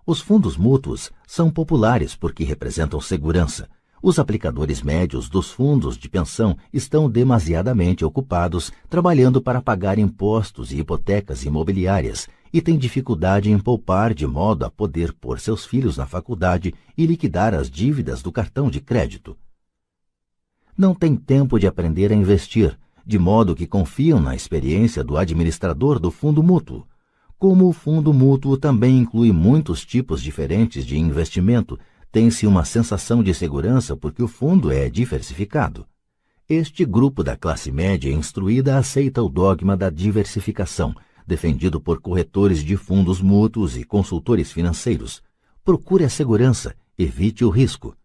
Os fundos mútuos são populares porque representam segurança. Os aplicadores médios dos fundos de pensão estão demasiadamente ocupados trabalhando para pagar impostos e hipotecas imobiliárias e têm dificuldade em poupar de modo a poder pôr seus filhos na faculdade e liquidar as dívidas do cartão de crédito. Não têm tempo de aprender a investir, de modo que confiam na experiência do administrador do fundo mútuo. Como o fundo mútuo também inclui muitos tipos diferentes de investimento, tem-se uma sensação de segurança porque o fundo é diversificado. Este grupo da classe média instruída aceita o dogma da diversificação, defendido por corretores de fundos mútuos e consultores financeiros. Procure a segurança, evite o risco.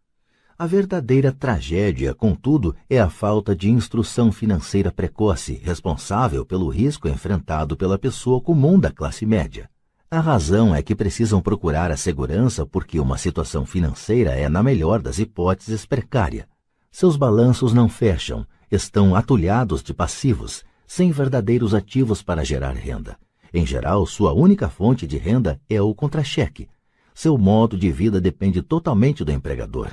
A verdadeira tragédia, contudo, é a falta de instrução financeira precoce, responsável pelo risco enfrentado pela pessoa comum da classe média. A razão é que precisam procurar a segurança porque uma situação financeira é, na melhor das hipóteses, precária. Seus balanços não fecham, estão atulhados de passivos, sem verdadeiros ativos para gerar renda. Em geral, sua única fonte de renda é o contra-cheque. Seu modo de vida depende totalmente do empregador.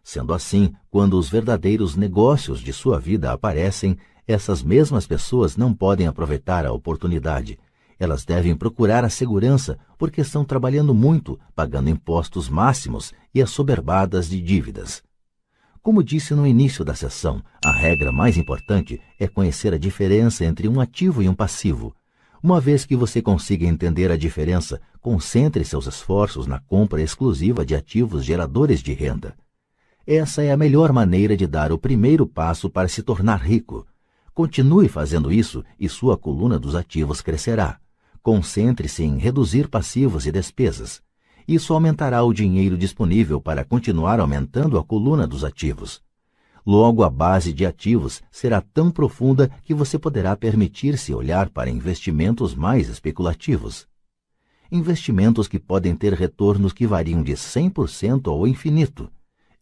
Sendo assim, quando os verdadeiros negócios de sua vida aparecem, essas mesmas pessoas não podem aproveitar a oportunidade. Elas devem procurar a segurança porque estão trabalhando muito, pagando impostos máximos e assoberbadas de dívidas. Como disse no início da sessão, a regra mais importante é conhecer a diferença entre um ativo e um passivo. Uma vez que você consiga entender a diferença, concentre seus esforços na compra exclusiva de ativos geradores de renda. Essa é a melhor maneira de dar o primeiro passo para se tornar rico. Continue fazendo isso e sua coluna dos ativos crescerá. Concentre-se em reduzir passivos e despesas. Isso aumentará o dinheiro disponível para continuar aumentando a coluna dos ativos. Logo, a base de ativos será tão profunda que você poderá permitir-se olhar para investimentos mais especulativos. Investimentos que podem ter retornos que variam de 100% ao infinito.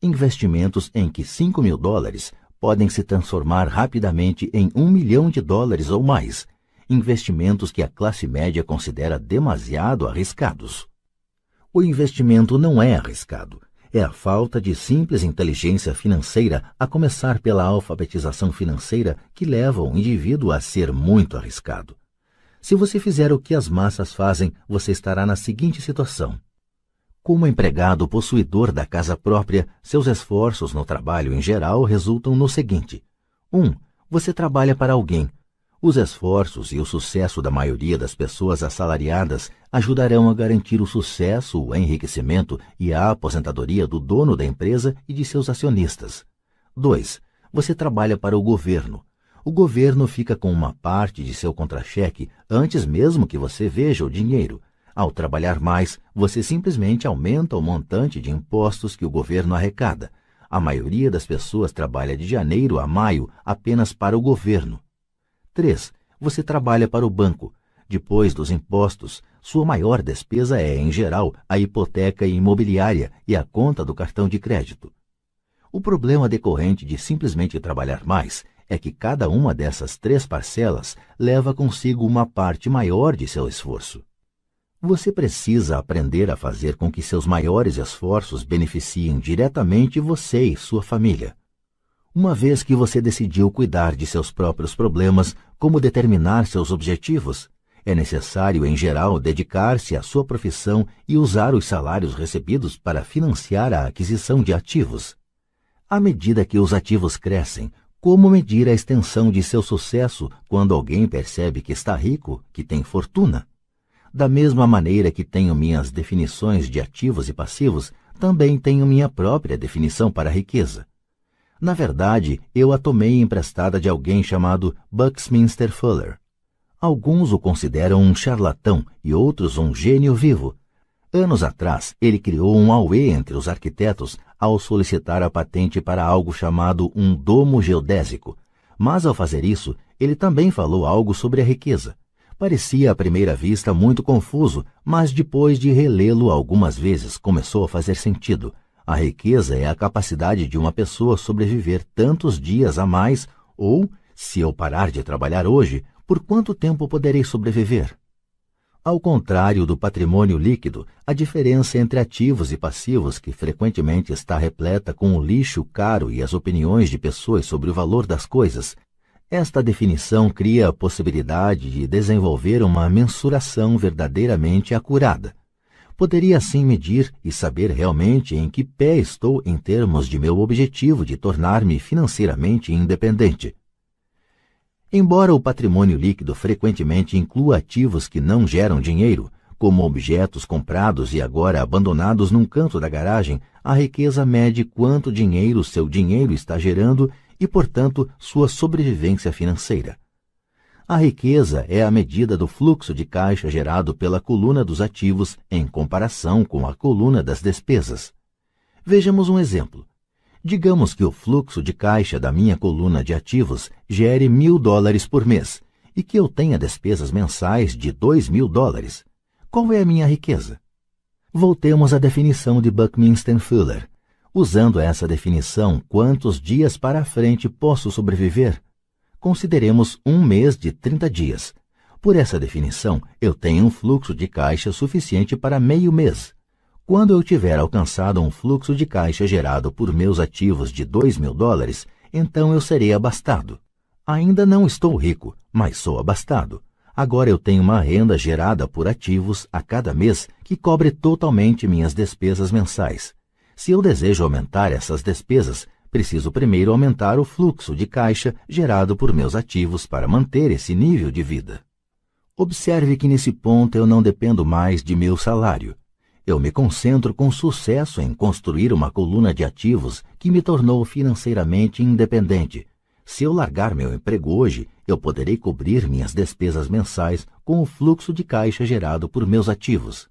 Investimentos em que $5.000 podem se transformar rapidamente em $1 milhão ou mais. Investimentos que a classe média considera demasiado arriscados. O investimento não é arriscado. É a falta de simples inteligência financeira, a começar pela alfabetização financeira, que leva o indivíduo a ser muito arriscado. Se você fizer o que as massas fazem, você estará na seguinte situação. Como empregado possuidor da casa própria, seus esforços no trabalho em geral resultam no seguinte. 1. Você trabalha para alguém. Os esforços e o sucesso da maioria das pessoas assalariadas ajudarão a garantir o sucesso, o enriquecimento e a aposentadoria do dono da empresa e de seus acionistas. 2. Você trabalha para o governo. O governo fica com uma parte de seu contra-cheque antes mesmo que você veja o dinheiro. Ao trabalhar mais, você simplesmente aumenta o montante de impostos que o governo arrecada. A maioria das pessoas trabalha de janeiro a maio apenas para o governo. 3. Você trabalha para o banco. Depois dos impostos, sua maior despesa é, em geral, a hipoteca imobiliária e a conta do cartão de crédito. O problema decorrente de simplesmente trabalhar mais é que cada uma dessas 3 parcelas leva consigo uma parte maior de seu esforço. Você precisa aprender a fazer com que seus maiores esforços beneficiem diretamente você e sua família. Uma vez que você decidiu cuidar de seus próprios problemas, como determinar seus objetivos, é necessário, em geral, dedicar-se à sua profissão e usar os salários recebidos para financiar a aquisição de ativos. À medida que os ativos crescem, como medir a extensão de seu sucesso quando alguém percebe que está rico, que tem fortuna? Da mesma maneira que tenho minhas definições de ativos e passivos, também tenho minha própria definição para a riqueza. Na verdade, eu a tomei emprestada de alguém chamado Buckminster Fuller. Alguns o consideram um charlatão e outros um gênio vivo. Anos atrás, ele criou um auê entre os arquitetos ao solicitar a patente para algo chamado um domo geodésico. Mas ao fazer isso, ele também falou algo sobre a riqueza. Parecia à primeira vista muito confuso, mas depois de relê-lo algumas vezes começou a fazer sentido. A riqueza é a capacidade de uma pessoa sobreviver tantos dias a mais, ou, se eu parar de trabalhar hoje, por quanto tempo poderei sobreviver? Ao contrário do patrimônio líquido, a diferença entre ativos e passivos, que frequentemente está repleta com o lixo caro e as opiniões de pessoas sobre o valor das coisas, esta definição cria a possibilidade de desenvolver uma mensuração verdadeiramente acurada. Poderia assim medir e saber realmente em que pé estou em termos de meu objetivo de tornar-me financeiramente independente. Embora o patrimônio líquido frequentemente inclua ativos que não geram dinheiro, como objetos comprados e agora abandonados num canto da garagem, a riqueza mede quanto dinheiro seu dinheiro está gerando e, portanto, sua sobrevivência financeira. A riqueza é a medida do fluxo de caixa gerado pela coluna dos ativos em comparação com a coluna das despesas. Vejamos um exemplo. Digamos que o fluxo de caixa da minha coluna de ativos gere $1.000 por mês e que eu tenha despesas mensais de $2.000. Qual é a minha riqueza? Voltemos à definição de Buckminster Fuller. Usando essa definição, quantos dias para frente posso sobreviver? Consideremos um mês de 30 dias. Por essa definição, eu tenho um fluxo de caixa suficiente para meio mês. Quando eu tiver alcançado um fluxo de caixa gerado por meus ativos de $2.000, então eu serei abastado. Ainda não estou rico, mas sou abastado. Agora eu tenho uma renda gerada por ativos a cada mês que cobre totalmente minhas despesas mensais. Se eu desejo aumentar essas despesas, preciso primeiro aumentar o fluxo de caixa gerado por meus ativos para manter esse nível de vida. Observe que nesse ponto eu não dependo mais de meu salário. Eu me concentro com sucesso em construir uma coluna de ativos que me tornou financeiramente independente. Se eu largar meu emprego hoje, eu poderei cobrir minhas despesas mensais com o fluxo de caixa gerado por meus ativos.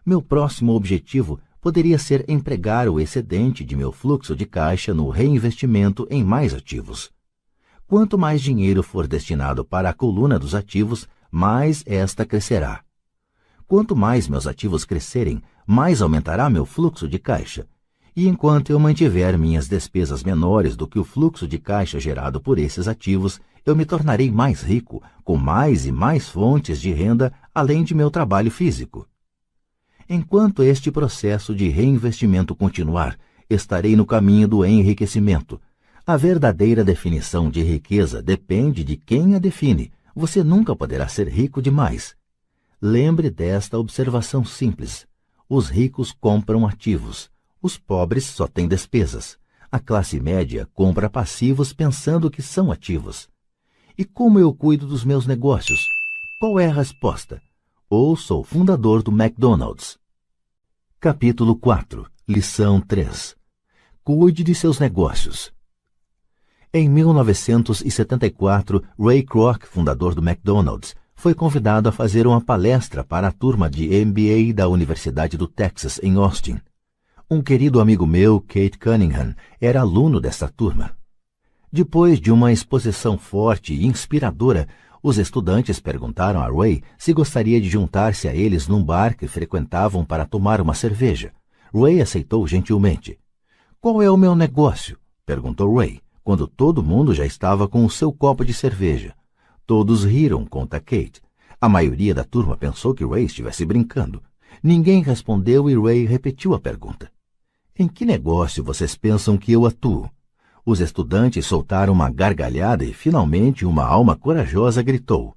Meu próximo objetivo poderia ser empregar o excedente de meu fluxo de caixa no reinvestimento em mais ativos. Quanto mais dinheiro for destinado para a coluna dos ativos, mais esta crescerá. Quanto mais meus ativos crescerem, mais aumentará meu fluxo de caixa. E enquanto eu mantiver minhas despesas menores do que o fluxo de caixa gerado por esses ativos, eu me tornarei mais rico, com mais e mais fontes de renda, além de meu trabalho físico. Enquanto este processo de reinvestimento continuar, estarei no caminho do enriquecimento. A verdadeira definição de riqueza depende de quem a define. Você nunca poderá ser rico demais. Lembre desta observação simples. Os ricos compram ativos. Os pobres só têm despesas. A classe média compra passivos pensando que são ativos. E como eu cuido dos meus negócios? Qual é a resposta? Ou sou fundador do McDonald's. Capítulo 4. Lição 3. Cuide de seus negócios. Em 1974, Ray Kroc, fundador do McDonald's, foi convidado a fazer uma palestra para a turma de MBA da Universidade do Texas, em Austin. Um querido amigo meu, Kate Cunningham, era aluno dessa turma. Depois de uma exposição forte e inspiradora, os estudantes perguntaram a Ray se gostaria de juntar-se a eles num bar que frequentavam para tomar uma cerveja. Ray aceitou gentilmente. "Qual é o meu negócio?" perguntou Ray, quando todo mundo já estava com o seu copo de cerveja. Todos riram, conta Kate. A maioria da turma pensou que Ray estivesse brincando. Ninguém respondeu e Ray repetiu a pergunta. "Em que negócio vocês pensam que eu atuo?" Os estudantes soltaram uma gargalhada e, finalmente, uma alma corajosa gritou.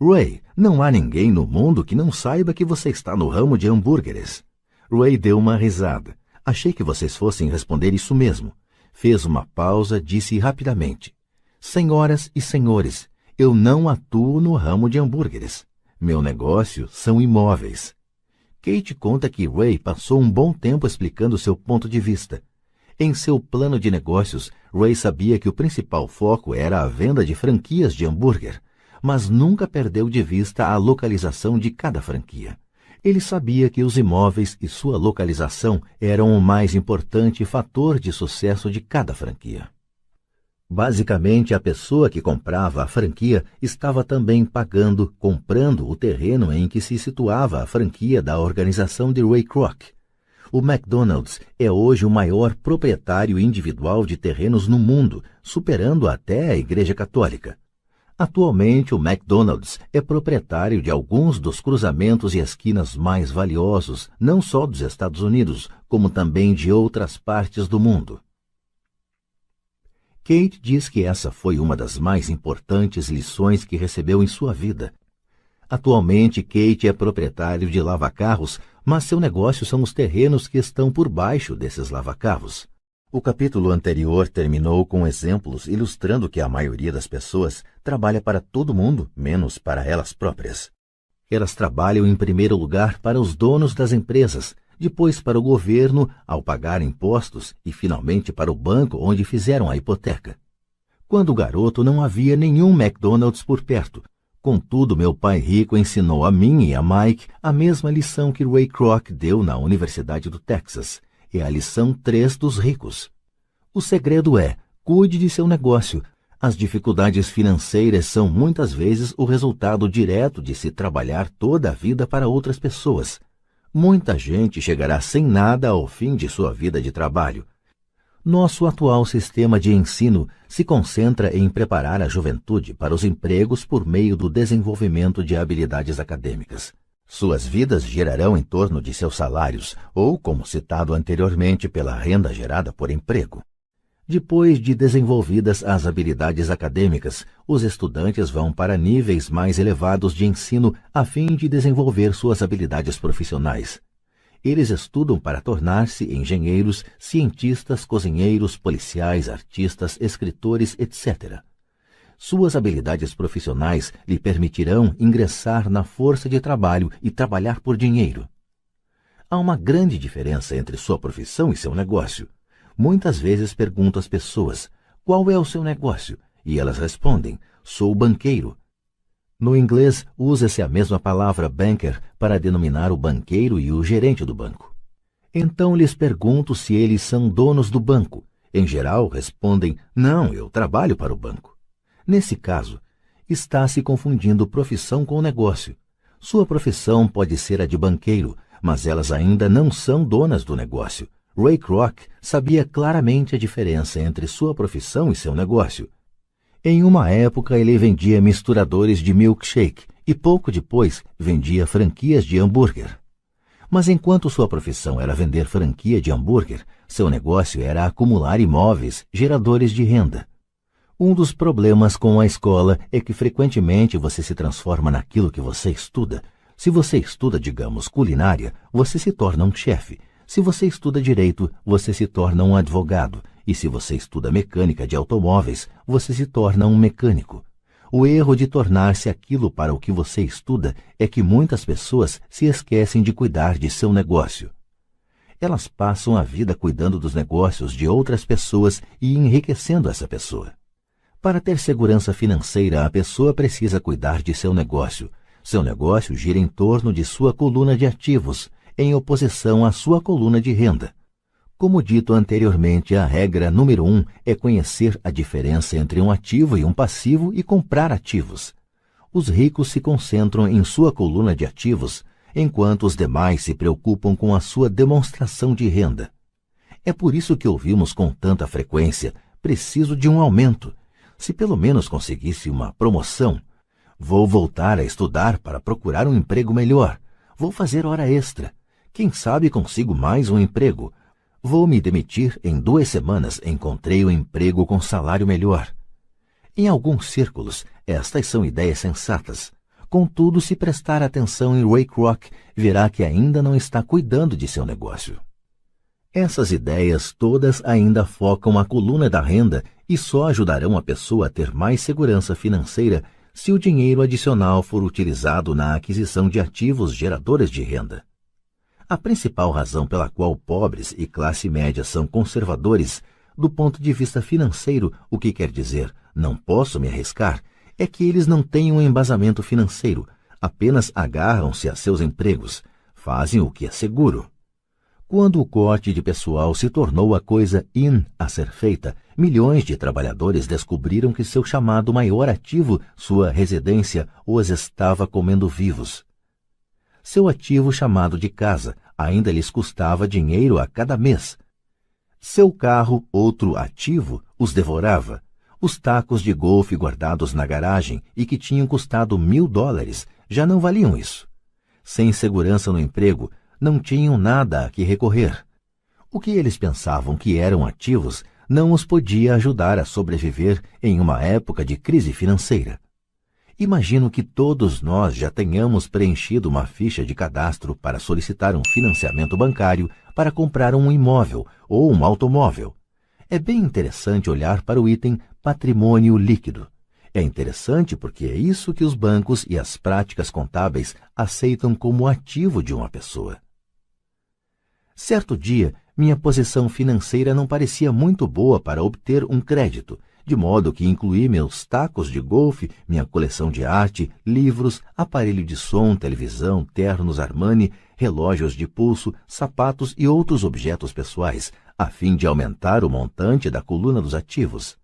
"Ray, não há ninguém no mundo que não saiba que você está no ramo de hambúrgueres." Ray deu uma risada. "Achei que vocês fossem responder isso mesmo." Fez uma pausa, disse rapidamente. "Senhoras e senhores, eu não atuo no ramo de hambúrgueres. Meu negócio são imóveis." Kate conta que Ray passou um bom tempo explicando seu ponto de vista. Em seu plano de negócios, Ray sabia que o principal foco era a venda de franquias de hambúrguer, mas nunca perdeu de vista a localização de cada franquia. Ele sabia que os imóveis e sua localização eram o mais importante fator de sucesso de cada franquia. Basicamente, a pessoa que comprava a franquia estava também comprando o terreno em que se situava a franquia da organização de Ray Kroc. O McDonald's é hoje o maior proprietário individual de terrenos no mundo, superando até a Igreja Católica. Atualmente, o McDonald's é proprietário de alguns dos cruzamentos e esquinas mais valiosos, não só dos Estados Unidos, como também de outras partes do mundo. Kate diz que essa foi uma das mais importantes lições que recebeu em sua vida. Atualmente, Kate é proprietário de lava-carros, mas seu negócio são os terrenos que estão por baixo desses lava-carros. O capítulo anterior terminou com exemplos ilustrando que a maioria das pessoas trabalha para todo mundo, menos para elas próprias. Elas trabalham em primeiro lugar para os donos das empresas, depois para o governo ao pagar impostos e finalmente para o banco onde fizeram a hipoteca. Quando garoto não havia nenhum McDonald's por perto. Contudo, meu pai rico ensinou a mim e a Mike a mesma lição que Ray Kroc deu na Universidade do Texas. É a lição 3 dos ricos. O segredo é: cuide de seu negócio. As dificuldades financeiras são muitas vezes o resultado direto de se trabalhar toda a vida para outras pessoas. Muita gente chegará sem nada ao fim de sua vida de trabalho. Nosso atual sistema de ensino se concentra em preparar a juventude para os empregos por meio do desenvolvimento de habilidades acadêmicas. Suas vidas girarão em torno de seus salários, ou, como citado anteriormente, pela renda gerada por emprego. Depois de desenvolvidas as habilidades acadêmicas, os estudantes vão para níveis mais elevados de ensino a fim de desenvolver suas habilidades profissionais. Eles estudam para tornar-se engenheiros, cientistas, cozinheiros, policiais, artistas, escritores, etc. Suas habilidades profissionais lhe permitirão ingressar na força de trabalho e trabalhar por dinheiro. Há uma grande diferença entre sua profissão e seu negócio. Muitas vezes pergunto às pessoas: qual é o seu negócio? E elas respondem: sou banqueiro. No inglês, usa-se a mesma palavra banker para denominar o banqueiro e o gerente do banco. Então lhes pergunto se eles são donos do banco. Em geral, respondem: não, eu trabalho para o banco. Nesse caso, está se confundindo profissão com negócio. Sua profissão pode ser a de banqueiro, mas elas ainda não são donas do negócio. Ray Kroc sabia claramente a diferença entre sua profissão e seu negócio. Em uma época, ele vendia misturadores de milkshake e pouco depois vendia franquias de hambúrguer. Mas enquanto sua profissão era vender franquia de hambúrguer, seu negócio era acumular imóveis, geradores de renda. Um dos problemas com a escola é que frequentemente você se transforma naquilo que você estuda. Se você estuda, digamos, culinária, você se torna um chefe. Se você estuda direito, você se torna um advogado. E se você estuda mecânica de automóveis, você se torna um mecânico. O erro de tornar-se aquilo para o que você estuda é que muitas pessoas se esquecem de cuidar de seu negócio. Elas passam a vida cuidando dos negócios de outras pessoas e enriquecendo essa pessoa. Para ter segurança financeira, a pessoa precisa cuidar de seu negócio. Seu negócio gira em torno de sua coluna de ativos, em oposição à sua coluna de renda. Como dito anteriormente, a regra número 1 é conhecer a diferença entre um ativo e um passivo e comprar ativos. Os ricos se concentram em sua coluna de ativos, enquanto os demais se preocupam com a sua demonstração de renda. É por isso que ouvimos com tanta frequência: preciso de um aumento. Se pelo menos conseguisse uma promoção. Vou voltar a estudar para procurar um emprego melhor. Vou fazer hora extra. Quem sabe consigo mais um emprego. Vou me demitir em 2 semanas. Encontrei um emprego com salário melhor. Em alguns círculos, estas são ideias sensatas. Contudo, se prestar atenção em Ray Kroc, verá que ainda não está cuidando de seu negócio. Essas ideias todas ainda focam a coluna da renda e só ajudarão a pessoa a ter mais segurança financeira se o dinheiro adicional for utilizado na aquisição de ativos geradores de renda. A principal razão pela qual pobres e classe média são conservadores, do ponto de vista financeiro, o que quer dizer não posso me arriscar, é que eles não têm um embasamento financeiro, apenas agarram-se a seus empregos, fazem o que é seguro. Quando o corte de pessoal se tornou a coisa in a ser feita, milhões de trabalhadores descobriram que seu chamado maior ativo, sua residência, os estava comendo vivos. Seu ativo chamado de casa ainda lhes custava dinheiro a cada mês. Seu carro, outro ativo, os devorava. Os tacos de golfe guardados na garagem e que tinham custado $1.000 já não valiam isso. Sem segurança no emprego, não tinham nada a que recorrer. O que eles pensavam que eram ativos não os podia ajudar a sobreviver em uma época de crise financeira. Imagino que todos nós já tenhamos preenchido uma ficha de cadastro para solicitar um financiamento bancário para comprar um imóvel ou um automóvel. É bem interessante olhar para o item patrimônio líquido. É interessante porque é isso que os bancos e as práticas contábeis aceitam como ativo de uma pessoa. Certo dia, minha posição financeira não parecia muito boa para obter um crédito, de modo que incluí meus tacos de golfe, minha coleção de arte, livros, aparelho de som, televisão, ternos Armani, relógios de pulso, sapatos e outros objetos pessoais, a fim de aumentar o montante da coluna dos ativos.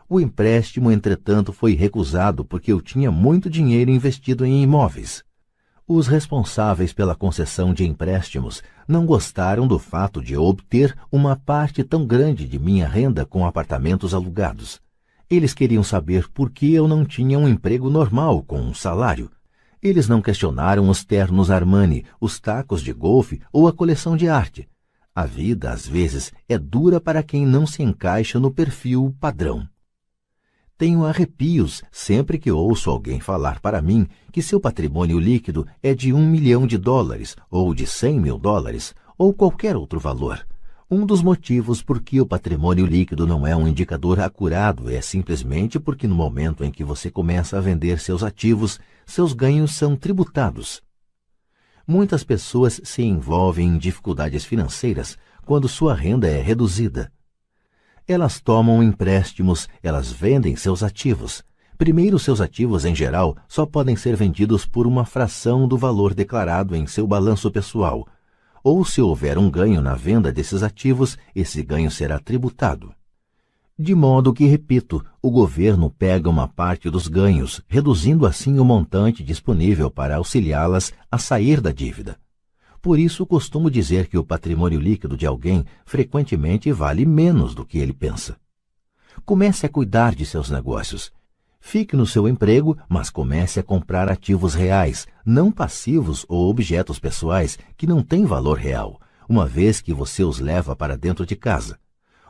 O empréstimo, entretanto, foi recusado porque eu tinha muito dinheiro investido em imóveis. Os responsáveis pela concessão de empréstimos não gostaram do fato de eu obter uma parte tão grande de minha renda com apartamentos alugados. Eles queriam saber por que eu não tinha um emprego normal com um salário. Eles não questionaram os ternos Armani, os tacos de golfe ou a coleção de arte. A vida, às vezes, é dura para quem não se encaixa no perfil padrão. Tenho arrepios sempre que ouço alguém falar para mim que seu patrimônio líquido é de $1 milhão ou de $100 mil ou qualquer outro valor. Um dos motivos por que o patrimônio líquido não é um indicador acurado é simplesmente porque no momento em que você começa a vender seus ativos, seus ganhos são tributados. Muitas pessoas se envolvem em dificuldades financeiras quando sua renda é reduzida. Elas tomam empréstimos, elas vendem seus ativos. Primeiro, seus ativos, em geral, só podem ser vendidos por uma fração do valor declarado em seu balanço pessoal. Ou, se houver um ganho na venda desses ativos, esse ganho será tributado. De modo que, repito, o governo pega uma parte dos ganhos, reduzindo assim o montante disponível para auxiliá-las a sair da dívida. Por isso, costumo dizer que o patrimônio líquido de alguém frequentemente vale menos do que ele pensa. Comece a cuidar de seus negócios. Fique no seu emprego, mas comece a comprar ativos reais, não passivos ou objetos pessoais que não têm valor real, uma vez que você os leva para dentro de casa.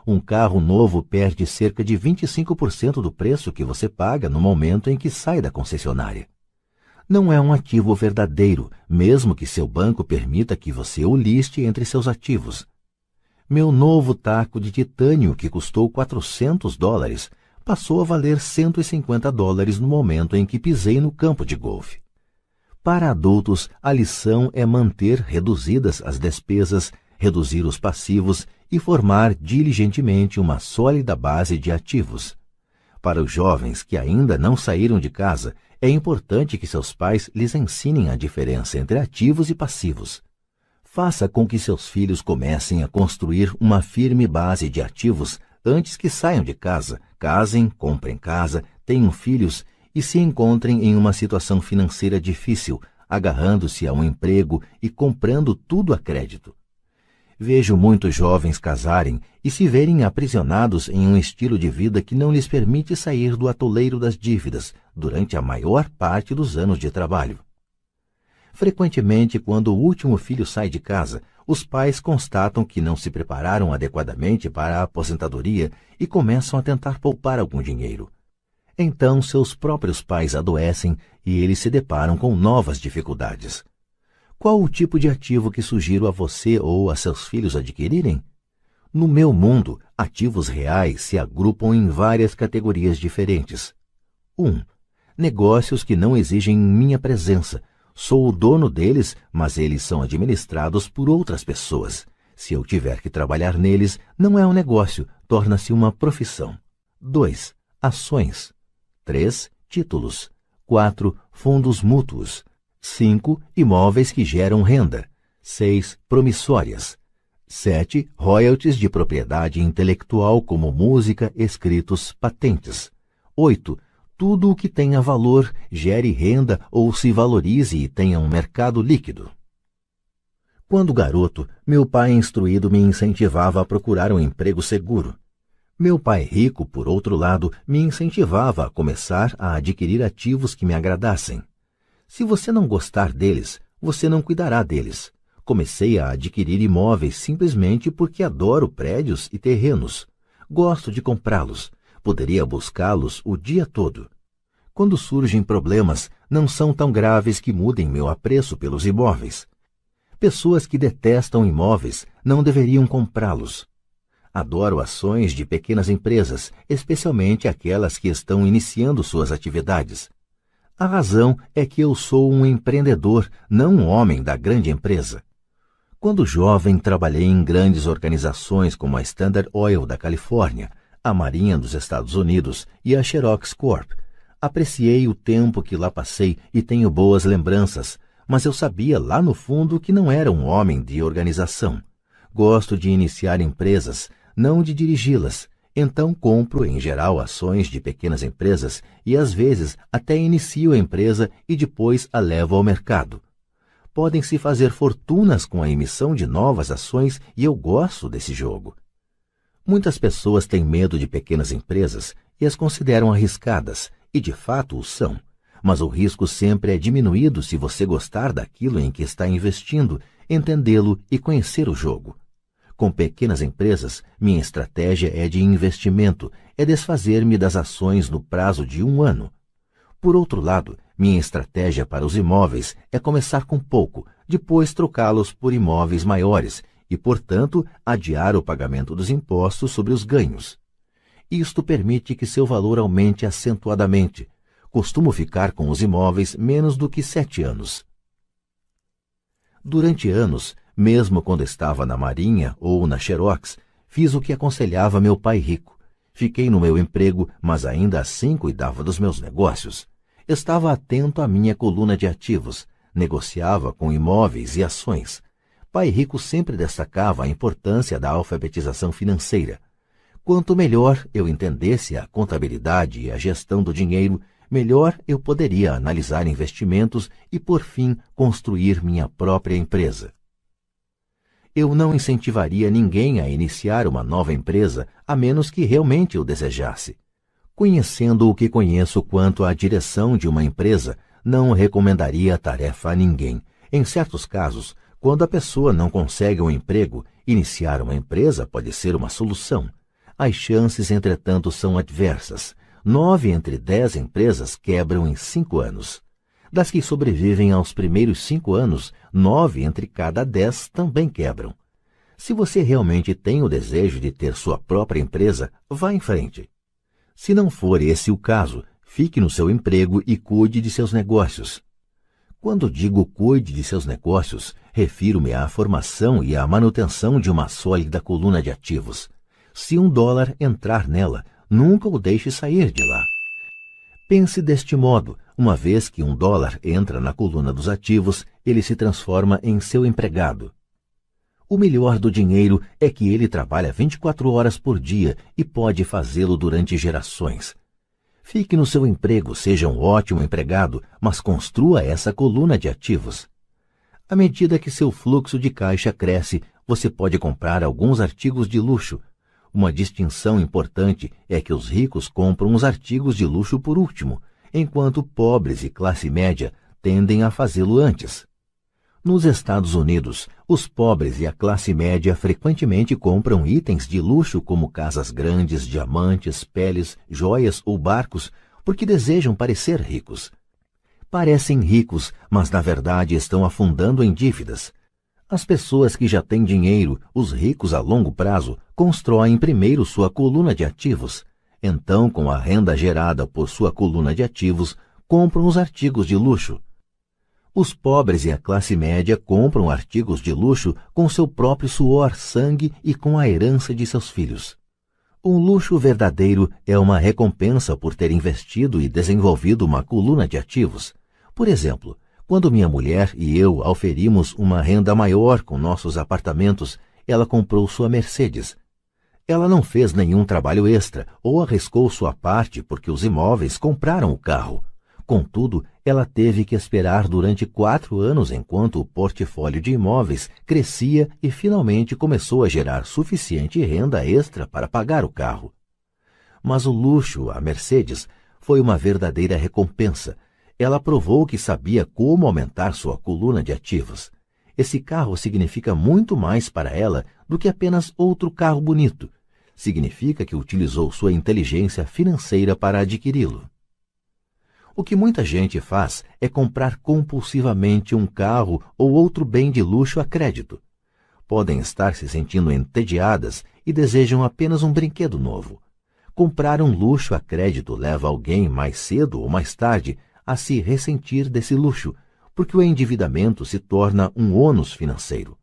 Um carro novo perde cerca de 25% do preço que você paga no momento em que sai da concessionária. Não é um ativo verdadeiro, mesmo que seu banco permita que você o liste entre seus ativos. Meu novo taco de titânio, que custou $400, passou a valer $150 no momento em que pisei no campo de golfe. Para adultos, a lição é manter reduzidas as despesas, reduzir os passivos e formar diligentemente uma sólida base de ativos. Para os jovens que ainda não saíram de casa, é importante que seus pais lhes ensinem a diferença entre ativos e passivos. Faça com que seus filhos comecem a construir uma firme base de ativos antes que saiam de casa, casem, comprem casa, tenham filhos e se encontrem em uma situação financeira difícil, agarrando-se a um emprego e comprando tudo a crédito. Vejo muitos jovens casarem e se verem aprisionados em um estilo de vida que não lhes permite sair do atoleiro das dívidas durante a maior parte dos anos de trabalho. Frequentemente, quando o último filho sai de casa, os pais constatam que não se prepararam adequadamente para a aposentadoria e começam a tentar poupar algum dinheiro. Então, seus próprios pais adoecem e eles se deparam com novas dificuldades. Qual o tipo de ativo que sugiro a você ou a seus filhos adquirirem? No meu mundo, ativos reais se agrupam em várias categorias diferentes. 1. Negócios que não exigem minha presença. Sou o dono deles, mas eles são administrados por outras pessoas. Se eu tiver que trabalhar neles, não é um negócio, torna-se uma profissão. 2. Ações. 3. Títulos. 4. Fundos mútuos. 5. Imóveis que geram renda. 6. Promissórias. 7. Royalties de propriedade intelectual como música, escritos, patentes. 8. Tudo o que tenha valor, gere renda ou se valorize e tenha um mercado líquido. Quando garoto, meu pai instruído me incentivava a procurar um emprego seguro. Meu pai rico, por outro lado, me incentivava a começar a adquirir ativos que me agradassem. Se você não gostar deles, você não cuidará deles. Comecei a adquirir imóveis simplesmente porque adoro prédios e terrenos. Gosto de comprá-los. Poderia buscá-los o dia todo. Quando surgem problemas, não são tão graves que mudem meu apreço pelos imóveis. Pessoas que detestam imóveis não deveriam comprá-los. Adoro ações de pequenas empresas, especialmente aquelas que estão iniciando suas atividades. A razão é que eu sou um empreendedor, não um homem da grande empresa. Quando jovem, trabalhei em grandes organizações como a Standard Oil da Califórnia, a Marinha dos Estados Unidos e a Xerox Corp. Apreciei o tempo que lá passei e tenho boas lembranças, mas eu sabia lá no fundo que não era um homem de organização. Gosto de iniciar empresas, não de dirigi-las, então compro em geral ações de pequenas empresas e às vezes até inicio a empresa e depois a levo ao mercado. Podem-se fazer fortunas com a emissão de novas ações e eu gosto desse jogo. Muitas pessoas têm medo de pequenas empresas e as consideram arriscadas, e de fato o são, mas o risco sempre é diminuído se você gostar daquilo em que está investindo, entendê-lo e conhecer o jogo. Com pequenas empresas, minha estratégia é de investimento, é desfazer-me das ações no prazo de 1 ano. Por outro lado, minha estratégia para os imóveis é começar com pouco, depois trocá-los por imóveis maiores, e, portanto, adiar o pagamento dos impostos sobre os ganhos. Isto permite que seu valor aumente acentuadamente. Costumo ficar com os imóveis menos do que 7 anos. Durante anos, mesmo quando estava na Marinha ou na Xerox, fiz o que aconselhava meu pai rico. Fiquei no meu emprego, mas ainda assim cuidava dos meus negócios. Estava atento à minha coluna de ativos, negociava com imóveis e ações. Pai rico sempre destacava a importância da alfabetização financeira. Quanto melhor eu entendesse a contabilidade e a gestão do dinheiro, melhor eu poderia analisar investimentos e, por fim, construir minha própria empresa. Eu não incentivaria ninguém a iniciar uma nova empresa, a menos que realmente o desejasse. Conhecendo o que conheço quanto à direção de uma empresa, não recomendaria a tarefa a ninguém. Em certos casos, quando a pessoa não consegue um emprego, iniciar uma empresa pode ser uma solução. As chances, entretanto, são adversas. 9 entre 10 empresas quebram em 5 anos. Das que sobrevivem aos primeiros 5 anos, 9 entre cada 10 também quebram. Se você realmente tem o desejo de ter sua própria empresa, vá em frente. Se não for esse o caso, fique no seu emprego e cuide de seus negócios. Quando digo cuide de seus negócios, refiro-me à formação e à manutenção de uma sólida coluna de ativos. Se $1 entrar nela, nunca o deixe sair de lá. Pense deste modo: uma vez que $1 entra na coluna dos ativos, ele se transforma em seu empregado. O melhor do dinheiro é que ele trabalha 24 horas por dia e pode fazê-lo durante gerações. Fique no seu emprego, seja um ótimo empregado, mas construa essa coluna de ativos. À medida que seu fluxo de caixa cresce, você pode comprar alguns artigos de luxo. Uma distinção importante é que os ricos compram os artigos de luxo por último, enquanto pobres e classe média tendem a fazê-lo antes. Nos Estados Unidos, os pobres e a classe média frequentemente compram itens de luxo como casas grandes, diamantes, peles, joias ou barcos, porque desejam parecer ricos. Parecem ricos, mas na verdade estão afundando em dívidas. As pessoas que já têm dinheiro, os ricos a longo prazo, constroem primeiro sua coluna de ativos. Então, com a renda gerada por sua coluna de ativos, compram os artigos de luxo. Os pobres e a classe média compram artigos de luxo com seu próprio suor, sangue e com a herança de seus filhos. Um luxo verdadeiro é uma recompensa por ter investido e desenvolvido uma coluna de ativos. Por exemplo, quando minha mulher e eu auferimos uma renda maior com nossos apartamentos, ela comprou sua Mercedes. Ela não fez nenhum trabalho extra ou arriscou sua parte porque os imóveis compraram o carro. Contudo, ela teve que esperar durante 4 anos enquanto o portfólio de imóveis crescia e finalmente começou a gerar suficiente renda extra para pagar o carro. Mas o luxo, a Mercedes, foi uma verdadeira recompensa. Ela provou que sabia como aumentar sua coluna de ativos. Esse carro significa muito mais para ela do que apenas outro carro bonito. Significa que utilizou sua inteligência financeira para adquiri-lo. O que muita gente faz é comprar compulsivamente um carro ou outro bem de luxo a crédito. Podem estar se sentindo entediadas e desejam apenas um brinquedo novo. Comprar um luxo a crédito leva alguém mais cedo ou mais tarde a se ressentir desse luxo, porque o endividamento se torna um ônus financeiro.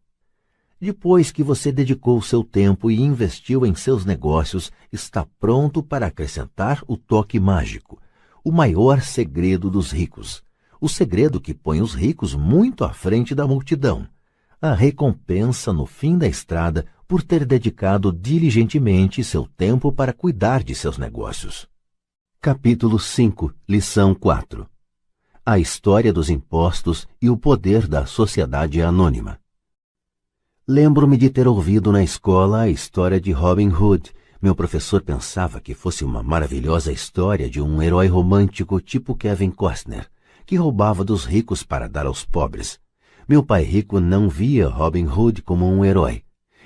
Depois que você dedicou seu tempo e investiu em seus negócios, está pronto para acrescentar o toque mágico. O maior segredo dos ricos. O segredo que põe os ricos muito à frente da multidão. A recompensa no fim da estrada por ter dedicado diligentemente seu tempo para cuidar de seus negócios. Capítulo 5, Lição 4. A história dos impostos e o poder da sociedade anônima. Lembro-me de ter ouvido na escola a história de Robin Hood. Meu professor pensava que fosse uma maravilhosa história de um herói romântico tipo Kevin Costner, que roubava dos ricos para dar aos pobres. Meu pai rico não via Robin Hood como um herói.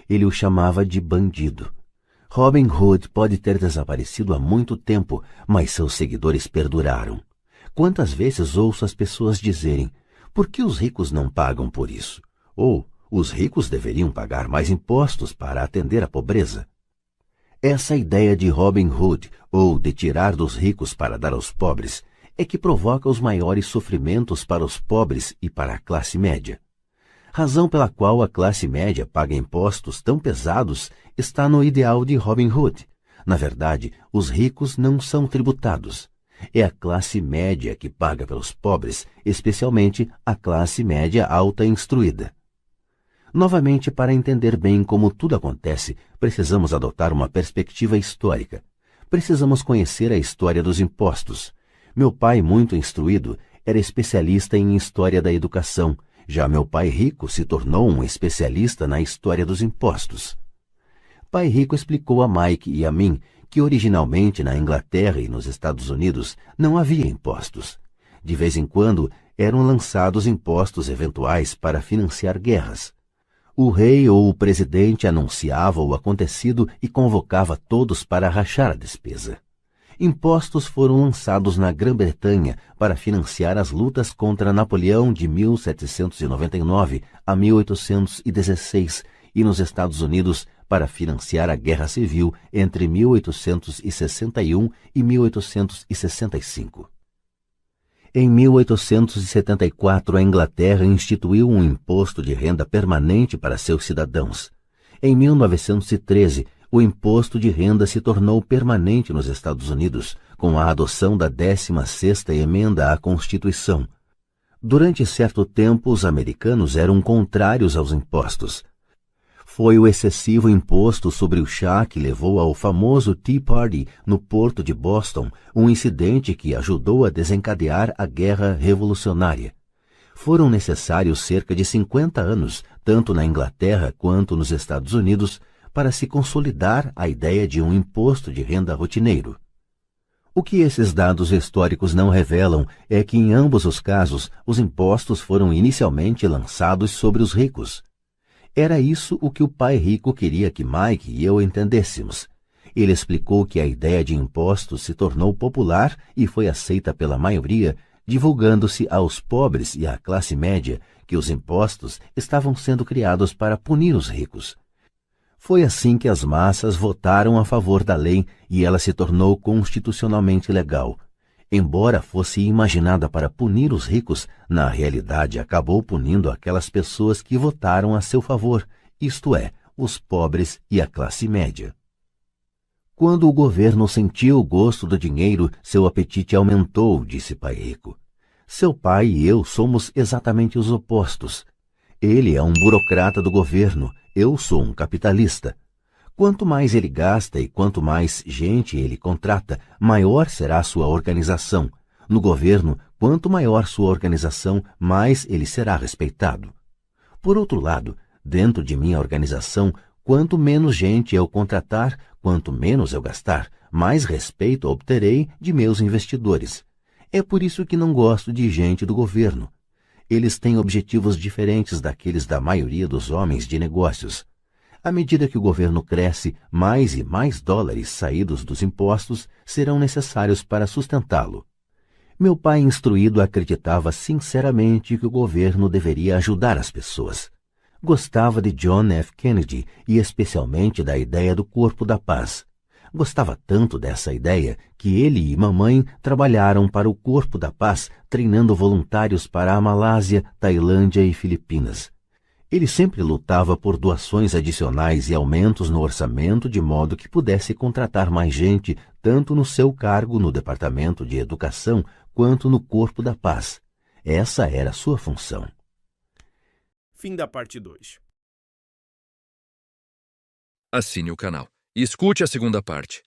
Ele o chamava de bandido. Robin Hood pode ter desaparecido há muito tempo, mas seus seguidores perduraram. Quantas vezes ouço as pessoas dizerem: por que os ricos não pagam por isso? Ou, os ricos deveriam pagar mais impostos para atender à pobreza. Essa ideia de Robin Hood, ou de tirar dos ricos para dar aos pobres, é que provoca os maiores sofrimentos para os pobres e para a classe média. Razão pela qual a classe média paga impostos tão pesados está no ideal de Robin Hood. Na verdade, os ricos não são tributados. É a classe média que paga pelos pobres, especialmente a classe média alta instruída. Novamente, para entender bem como tudo acontece, precisamos adotar uma perspectiva histórica. Precisamos conhecer a história dos impostos. Meu pai, muito instruído, era especialista em história da educação. Já meu pai rico se tornou um especialista na história dos impostos. Pai rico explicou a Mike e a mim que originalmente na Inglaterra e nos Estados Unidos não havia impostos. De vez em quando eram lançados impostos eventuais para financiar guerras. O rei ou o presidente anunciava o acontecido e convocava todos para rachar a despesa. Impostos foram lançados na Grã-Bretanha para financiar as lutas contra Napoleão de 1799 a 1816 e nos Estados Unidos para financiar a Guerra Civil entre 1861 e 1865. Em 1874, a Inglaterra instituiu um imposto de renda permanente para seus cidadãos. Em 1913, o imposto de renda se tornou permanente nos Estados Unidos, com a adoção da 16ª emenda à Constituição. Durante certo tempo, os americanos eram contrários aos impostos. Foi o excessivo imposto sobre o chá que levou ao famoso Tea Party no porto de Boston, um incidente que ajudou a desencadear a Guerra Revolucionária. Foram necessários cerca de 50 anos, tanto na Inglaterra quanto nos Estados Unidos, para se consolidar a ideia de um imposto de renda rotineiro. O que esses dados históricos não revelam é que, em ambos os casos, os impostos foram inicialmente lançados sobre os ricos. Era isso o que o pai rico queria que Mike e eu entendêssemos. Ele explicou que a ideia de impostos se tornou popular e foi aceita pela maioria, divulgando-se aos pobres e à classe média que os impostos estavam sendo criados para punir os ricos. Foi assim que as massas votaram a favor da lei e ela se tornou constitucionalmente legal. Embora fosse imaginada para punir os ricos, na realidade acabou punindo aquelas pessoas que votaram a seu favor, isto é, os pobres e a classe média. Quando o governo sentiu o gosto do dinheiro, seu apetite aumentou, disse Pai Rico. Seu pai e eu somos exatamente os opostos. Ele é um burocrata do governo, eu sou um capitalista. Quanto mais ele gasta e quanto mais gente ele contrata, maior será sua organização. No governo, quanto maior sua organização, mais ele será respeitado. Por outro lado, dentro de minha organização, quanto menos gente eu contratar, quanto menos eu gastar, mais respeito obterei de meus investidores. É por isso que não gosto de gente do governo. Eles têm objetivos diferentes daqueles da maioria dos homens de negócios. À medida que o governo cresce, mais e mais dólares saídos dos impostos serão necessários para sustentá-lo. Meu pai instruído acreditava sinceramente que o governo deveria ajudar as pessoas. Gostava de John F. Kennedy e especialmente da ideia do Corpo da Paz. Gostava tanto dessa ideia que ele e mamãe trabalharam para o Corpo da Paz, treinando voluntários para a Malásia, Tailândia e Filipinas. Ele sempre lutava por doações adicionais e aumentos no orçamento de modo que pudesse contratar mais gente, tanto no seu cargo no Departamento de Educação quanto no Corpo da Paz. Essa era a sua função. Fim da parte 2. Assine o canal e escute a segunda parte.